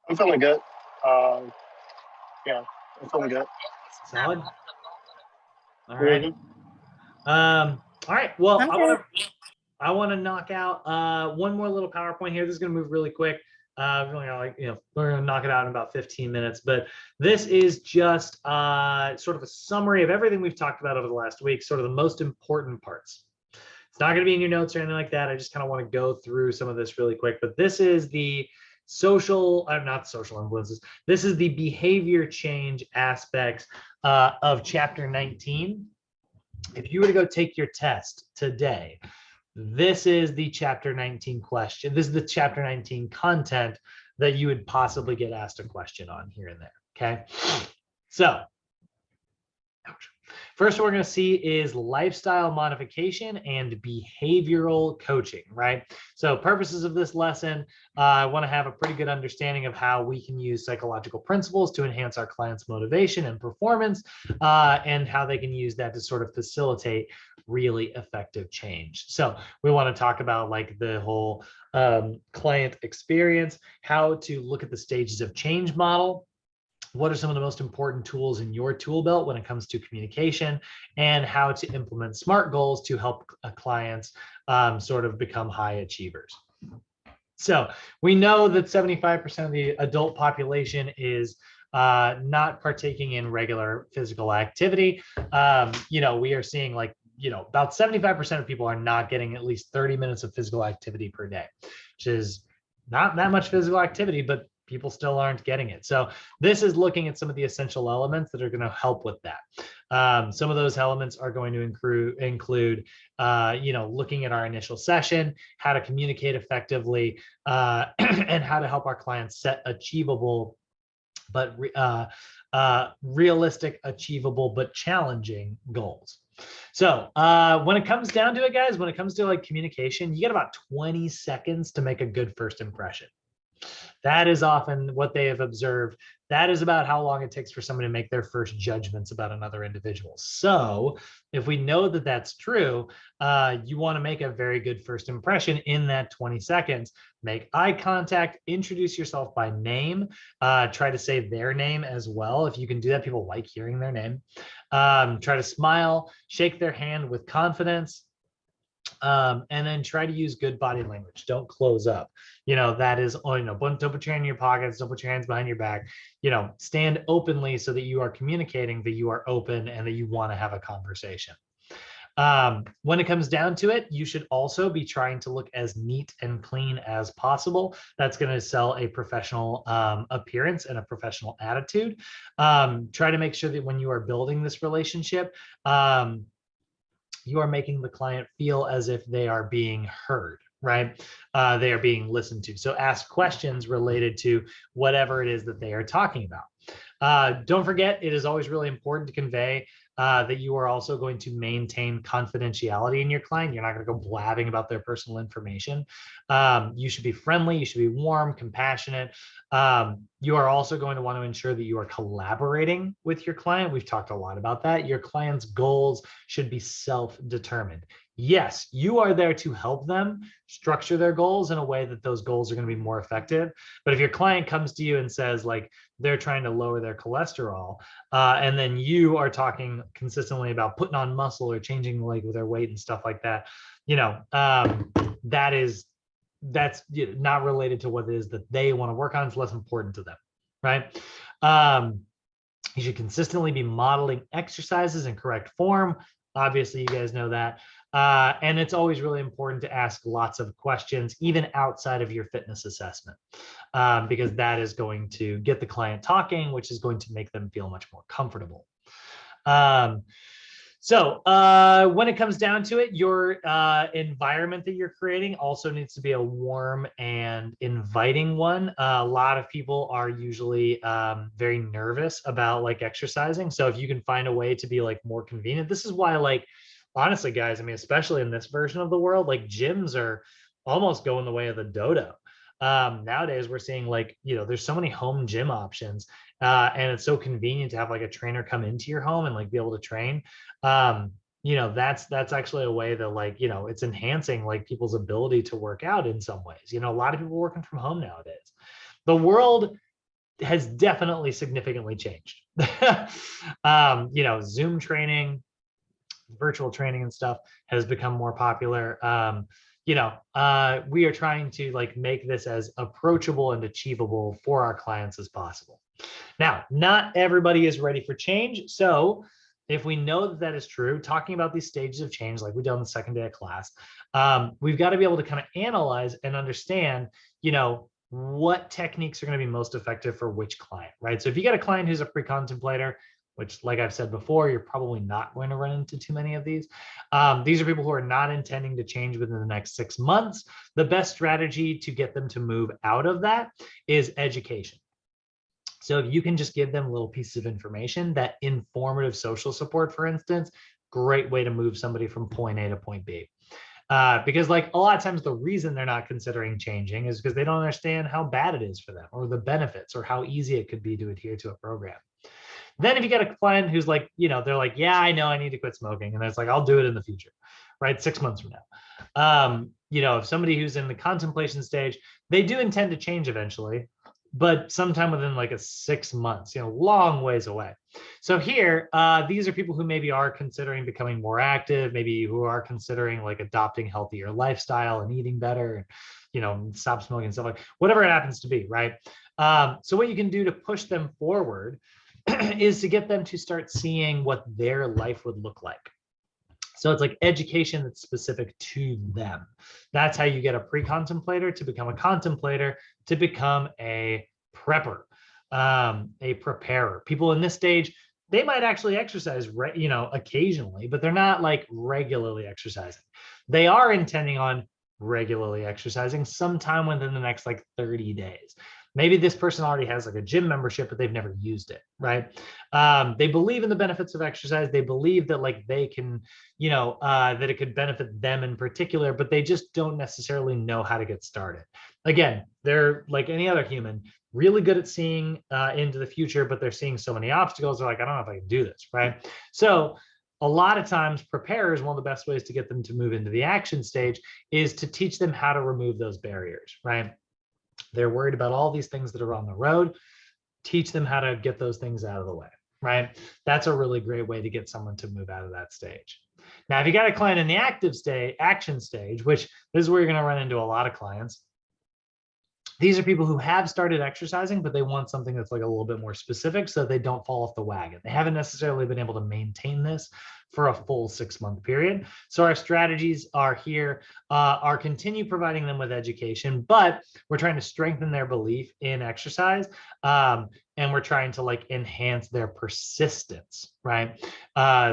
I'm feeling good. Yeah, I'm feeling good. Solid. All right. All right. Well, I want to knock out one more little PowerPoint here. This is going to move really quick. We're going to knock it out in about 15 minutes. But this is just sort of a summary of everything we've talked about over the last week, sort of the most important parts. It's not going to be in your notes or anything like that. I just kind of want to go through some of this really quick. But this is the not social influences. This is the behavior change aspects of chapter 19. If you were to go take your test today, this is the chapter 19 question. This is the chapter 19 content that you would possibly get asked a question on here and there. Okay. So, first what we're going to see is lifestyle modification and behavioral coaching, right? So purposes of this lesson, I want to have a pretty good understanding of how we can use psychological principles to enhance our clients' motivation and performance, and how they can use that to sort of facilitate really effective change. So we want to talk about like the whole client experience, how to look at the stages of change model. What are some of the most important tools in your tool belt when it comes to communication, and how to implement SMART goals to help clients sort of become high achievers. So we know that 75% of the adult population is not partaking in regular physical activity. We are seeing like, about 75% of people are not getting at least 30 minutes of physical activity per day, which is not that much physical activity, but people still aren't getting it. So this is looking at some of the essential elements that are going to help with that. Some of those elements are going to include looking at our initial session, how to communicate effectively, and how to help our clients set achievable, but realistic, achievable, but challenging goals. So when it comes down to it, guys, when it comes to like communication, you get about 20 seconds to make a good first impression. That is often what they have observed. That is about how long it takes for someone to make their first judgments about another individual. So if we know that that's true, you want to make a very good first impression in that 20 seconds. Make eye contact, introduce yourself by name, try to say their name as well. If you can do that, people like hearing their name. Try to smile, shake their hand with confidence. And then try to use good body language. Don't close up. That is, don't put your hand in your pockets. Don't put your hands behind your back. Stand openly so that you are communicating that you are open and that you want to have a conversation. When it comes down to it, you should also be trying to look as neat and clean as possible. That's going to sell a professional appearance and a professional attitude. Try to make sure that when you are building this relationship, you are making the client feel as if they are being heard, right? They are being listened to. So ask questions related to whatever it is that they are talking about. Don't forget, it is always really important to convey that you are also going to maintain confidentiality in your client. You're not going to go blabbing about their personal information. You should be friendly. You should be warm, compassionate. You are also going to want to ensure that you are collaborating with your client. We've talked a lot about that. Your client's goals should be self-determined. Yes, you are there to help them structure their goals in a way that those goals are going to be more effective. But if your client comes to you and says, like, they're trying to lower their cholesterol, and then you are talking consistently about putting on muscle or changing like their weight and stuff like that, that's not related to what it is that they want to work on. It's less important to them, right? You should consistently be modeling exercises in correct form. Obviously, you guys know that. And it's always really important to ask lots of questions, even outside of your fitness assessment, because that is going to get the client talking, which is going to make them feel much more comfortable. So when it comes down to it, your environment that you're creating also needs to be a warm and inviting one. A lot of people are usually very nervous about like exercising. So if you can find a way to be like more convenient, this is why, like, honestly, guys, I mean, especially in this version of the world, like gyms are almost going the way of the dodo. Nowadays, we're seeing like, there's so many home gym options, and it's so convenient to have like a trainer come into your home and like be able to train. That's actually a way that, like, it's enhancing like people's ability to work out in some ways. A lot of people working from home nowadays. The world has definitely significantly changed. Zoom training, virtual training and stuff has become more popular. We are trying to like make this as approachable and achievable for our clients as possible. Now, not everybody is ready for change. So if we know that that is true, talking about these stages of change, like we did on the second day of class, we've got to be able to kind of analyze and understand, what techniques are going to be most effective for which client, right? So if you got a client who's a pre-contemplator, which, like I've said before, you're probably not going to run into too many of these. These are people who are not intending to change within the next 6 months. The best strategy to get them to move out of that is education. So if you can just give them little pieces of information, that informative social support, for instance, great way to move somebody from point A to point B. Because like a lot of times the reason they're not considering changing is because they don't understand how bad it is for them or the benefits or how easy it could be to adhere to a program. Then if you get a client who's like, they're like, yeah, I know I need to quit smoking. And it's like, I'll do it in the future, right? 6 months from now. If somebody who's in the contemplation stage, they do intend to change eventually, but sometime within like 6 months, long ways away. So here, these are people who maybe are considering becoming more active, maybe who are considering like adopting healthier lifestyle and eating better, stop smoking and stuff like whatever it happens to be, right? So what you can do to push them forward is to get them to start seeing what their life would look like. So it's like education that's specific to them. That's how you get a pre-contemplator to become a contemplator, to become a prepper, a preparer. People in this stage, they might actually exercise, occasionally, but they're not like regularly exercising. They are intending on regularly exercising sometime within the next like 30 days. Maybe this person already has like a gym membership, but they've never used it, right? They believe in the benefits of exercise. They believe that like they can, that it could benefit them in particular, but they just don't necessarily know how to get started. Again, they're like any other human, really good at seeing into the future, but they're seeing so many obstacles. They're like, I don't know if I can do this, right? So a lot of times preparers, one of the best ways to get them to move into the action stage is to teach them how to remove those barriers, right? They're worried about all these things that are on the road. Teach them how to get those things out of the way, right? That's a really great way to get someone to move out of that stage. Now, if you got a client in the active stage, action stage, which this is where you're going to run into a lot of clients. These are people who have started exercising, but they want something that's like a little bit more specific so they don't fall off the wagon. They haven't necessarily been able to maintain this for a full 6-month period. So our strategies are here, are continue providing them with education, but we're trying to strengthen their belief in exercise. And we're trying to like enhance their persistence, right?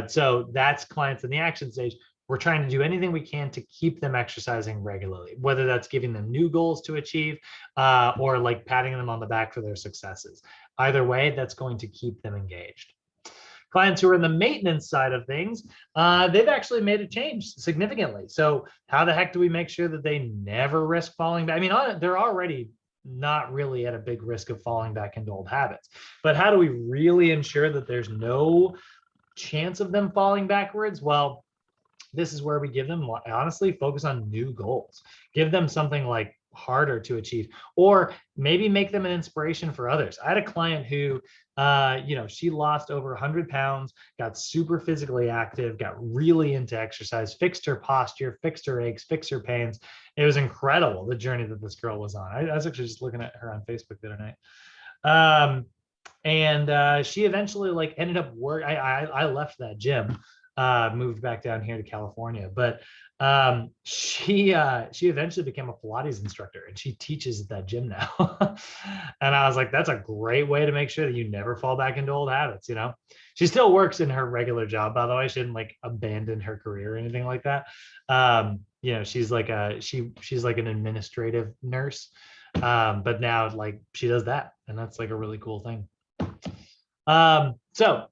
So that's clients in the action stage. We're trying to do anything we can to keep them exercising regularly, whether that's giving them new goals to achieve or like patting them on the back for their successes. Either way, that's going to keep them engaged. Clients who are in the maintenance side of things, they've actually made a change significantly. So how the heck do we make sure that they never risk falling back? I mean, they're already not really at a big risk of falling back into old habits, but how do we really ensure that there's no chance of them falling backwards? Well, this is where we give them, honestly, focus on new goals. Give them something like harder to achieve, or maybe make them an inspiration for others. I had a client who, she lost over 100 pounds, got super physically active, got really into exercise, fixed her posture, fixed her aches, fixed her pains. It was incredible, the journey that this girl was on. I was actually just looking at her on Facebook the other night. And she eventually like ended up I left that gym, moved back down here to California, but she eventually became a Pilates instructor, and she teaches at that gym now. And I was like, that's a great way to make sure that you never fall back into old habits. She still works in her regular job, by the way. She didn't like abandon her career or anything like that. She's like she's like an administrative nurse, but now like she does that, and that's like a really cool thing. So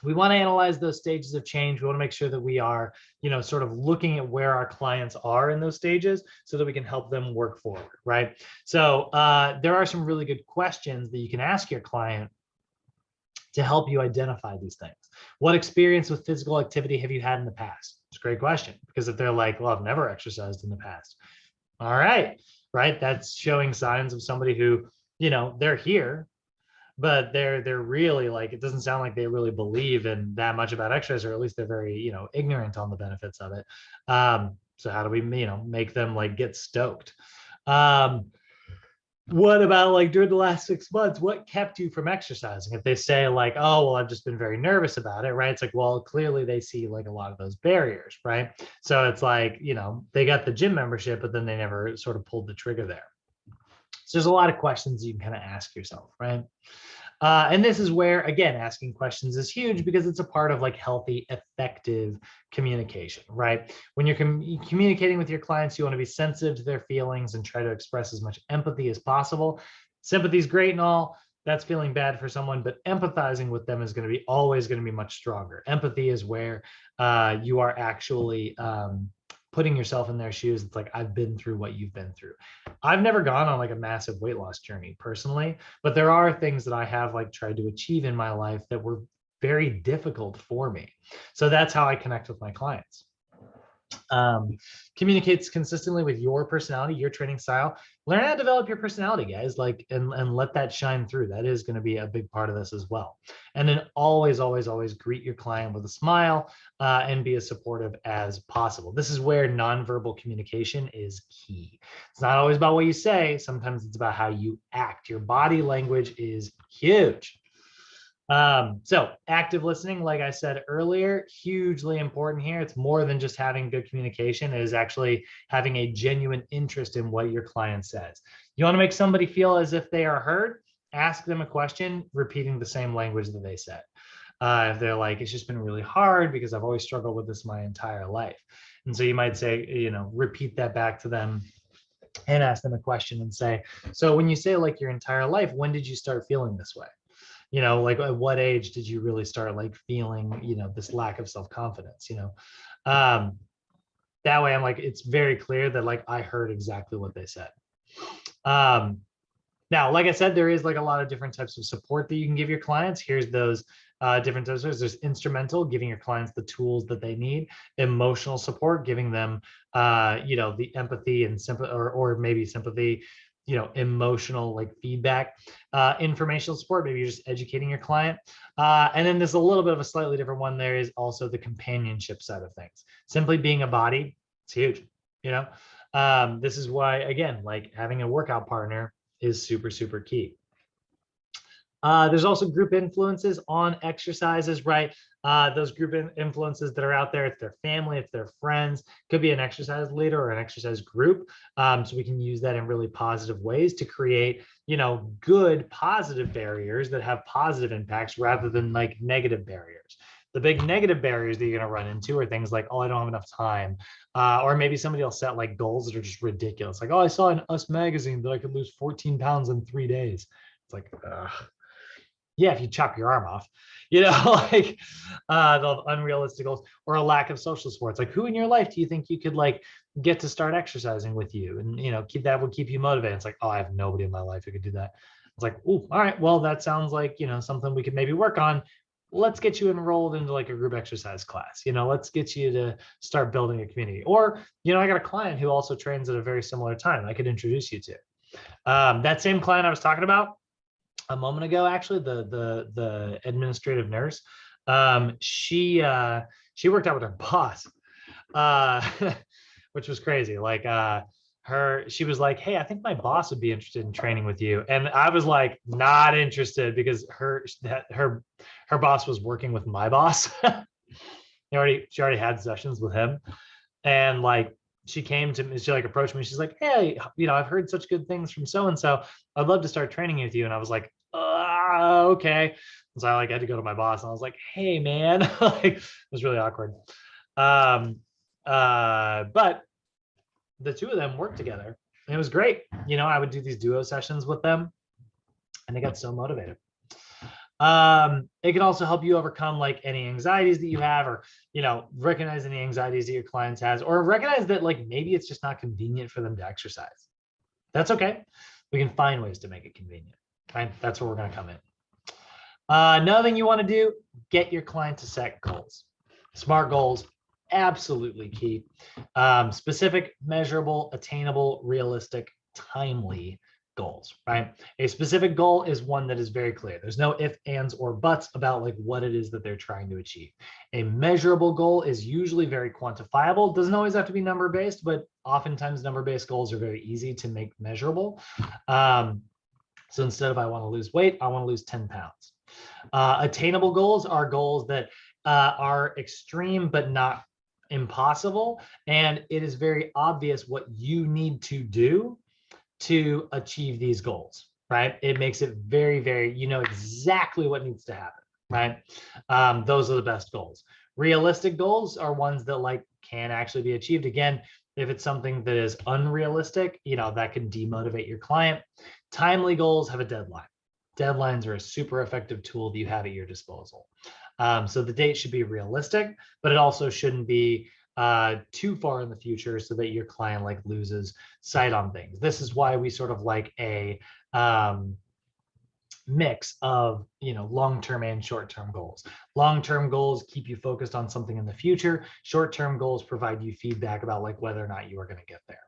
we want to analyze those stages of change. We want to make sure that we are, sort of looking at where our clients are in those stages so that we can help them work forward, right? So there are some really good questions that you can ask your client to help you identify these things. What experience with physical activity have you had in the past? It's a great question, because if they're like, well, I've never exercised in the past. All right, that's showing signs of somebody who, they're here, but they're really like, it doesn't sound like they really believe in that much about exercise, or at least they're very, ignorant on the benefits of it. So how do we, make them like get stoked? What about like during the last 6 months, what kept you from exercising? If they say like, oh, well, I've just been very nervous about it, right? It's like, well, clearly they see like a lot of those barriers, right? So it's like, they got the gym membership, but then they never sort of pulled the trigger there. So there's a lot of questions you can kind of ask yourself, right? And this is where, again, asking questions is huge, because it's a part of like healthy, effective communication, right? When you're communicating with your clients, you want to be sensitive to their feelings and try to express as much empathy as possible. Sympathy is great and all. That's feeling bad for someone, but empathizing with them is always going to be much stronger. Empathy is where you are actually putting yourself in their shoes. It's like, I've been through what you've been through. I've never gone on like a massive weight loss journey personally, but there are things that I have like tried to achieve in my life that were very difficult for me. So that's how I connect with my clients. Communicates consistently with your personality, your training style. Learn how to develop your personality, guys, like, and let that shine through. That is going to be a big part of this as well. And then always greet your client with a smile, and be as supportive as possible. This is where nonverbal communication is key. It's not always about what you say. Sometimes it's about how you act. Your body language is huge. So active listening, like I said earlier, hugely important here. It's more than just having good communication. It is actually having a genuine interest in what your client says. You want to make somebody feel as if they are heard, ask them a question, repeating the same language that they said. If they're like, it's just been really hard because I've always struggled with this my entire life. And so you might say, repeat that back to them and ask them a question and say, so when you say like your entire life, when did you start feeling this way? Like at what age did you really start like feeling, this lack of self-confidence, that way I'm like, it's very clear that like I heard exactly what they said. Now, like I said, there is like a lot of different types of support that you can give your clients. Here's those different types. There's instrumental, giving your clients the tools that they need. Emotional support, giving them, the empathy and sympathy, or maybe sympathy, emotional like feedback. Informational support, maybe you're just educating your client. And then there's a little bit of a slightly different one. There is also the companionship side of things. Simply being a body, it's huge. This is why, again, like having a workout partner is super, super key. There's also group influences on exercises, right? Those group influences that are out there, it's their family, it's their friends, could be an exercise leader or an exercise group. So we can use that in really positive ways to create, good positive barriers that have positive impacts rather than like negative barriers. The big negative barriers that you're going to run into are things like, oh, I don't have enough time. Or maybe somebody will set like goals that are just ridiculous. Like, oh, I saw in Us magazine that I could lose 14 pounds in 3 days. It's like, ugh. yeah, if you chop your arm off, like the unrealistic goals, or a lack of social supports. Like, who in your life do you think you could like get to start exercising with you, and that would keep you motivated? It's like, oh, I have nobody in my life who could do that. It's like, oh, all right, well, that sounds like something we could maybe work on. Let's get you enrolled into like a group exercise class. Let's get you to start building a community. Or I got a client who also trains at a very similar time I could introduce you to. That same client I was talking about a moment ago, actually, the administrative nurse, she worked out with her boss, which was crazy. Like she was like, hey, I think my boss would be interested in training with you. And I was like, not interested, because her boss was working with my boss. she already had sessions with him. And like, she came to me, she like approached me. She's like, hey, I've heard such good things from so-and-so. I'd love to start training with you. And I was like, okay. So I like had to go to my boss and I was like, hey man, like, it was really awkward. But the two of them worked together and it was great. I would do these duo sessions with them and they got so motivated. It can also help you overcome like any anxieties that you have, or recognize any anxieties that your clients has, or recognize that like maybe it's just not convenient for them to exercise. That's okay. We can find ways to make it convenient. Right? That's where we're going to come in. Another thing you want to do, get your client to set goals. SMART goals, absolutely key. Specific, measurable, attainable, realistic, timely goals, right? A specific goal is one that is very clear. There's no ifs, ands, or buts about like what it is that they're trying to achieve. A measurable goal is usually very quantifiable. Doesn't always have to be number-based, but oftentimes number-based goals are very easy to make measurable. So instead of I want to lose weight, I want to lose 10 pounds. Attainable goals are goals that are extreme but not impossible. And it is very obvious what you need to do to achieve these goals, right? It makes it very, very, exactly what needs to happen, right? Those are the best goals. Realistic goals are ones that like can actually be achieved. Again, if it's something that is unrealistic, that can demotivate your client. Timely goals have a deadline. Deadlines are a super effective tool that you have at your disposal. So the date should be realistic, but it also shouldn't be too far in the future so that your client like loses sight on things. This is why we sort of like a mix of long-term and short-term goals. Long-term goals keep you focused on something in the future. Short-term goals provide you feedback about like whether or not you are going to get there.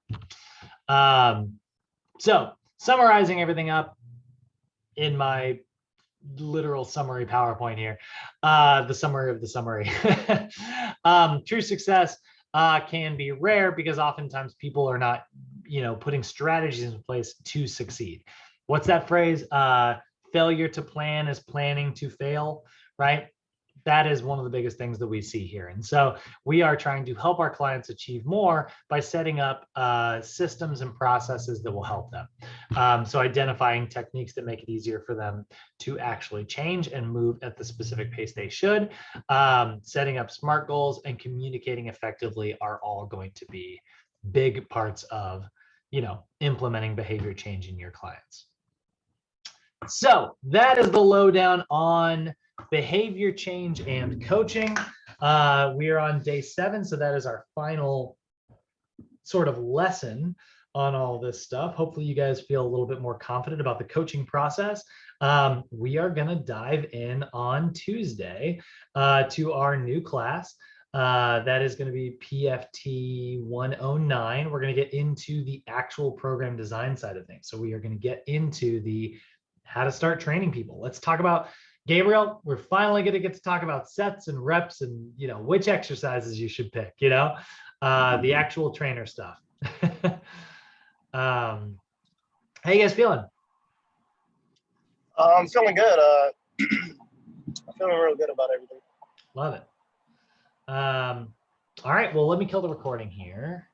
So summarizing everything up in my literal summary PowerPoint here, the summary of the summary. True success can be rare because oftentimes people are not, putting strategies in place to succeed. What's that phrase? Failure to plan is planning to fail, right? That is one of the biggest things that we see here. And so we are trying to help our clients achieve more by setting up systems and processes that will help them. So identifying techniques that make it easier for them to actually change and move at the specific pace they should. Setting up SMART goals and communicating effectively are all going to be big parts of, implementing behavior change in your clients. So that is the lowdown on behavior change and coaching. We are on day 7, so that is our final sort of lesson on all this stuff. Hopefully you guys feel a little bit more confident about the coaching process. We are going to dive in on Tuesday to our new class. That is going to be PFT 109. We're going to get into the actual program design side of things. So we are going to get into the how to start training people. Let's talk about, Gabriel, we're finally going to get to talk about sets and reps and, which exercises you should pick, the actual trainer stuff. How you guys feeling? I'm feeling good. I'm feeling real good about everything. Love it. All right, well, let me kill the recording here.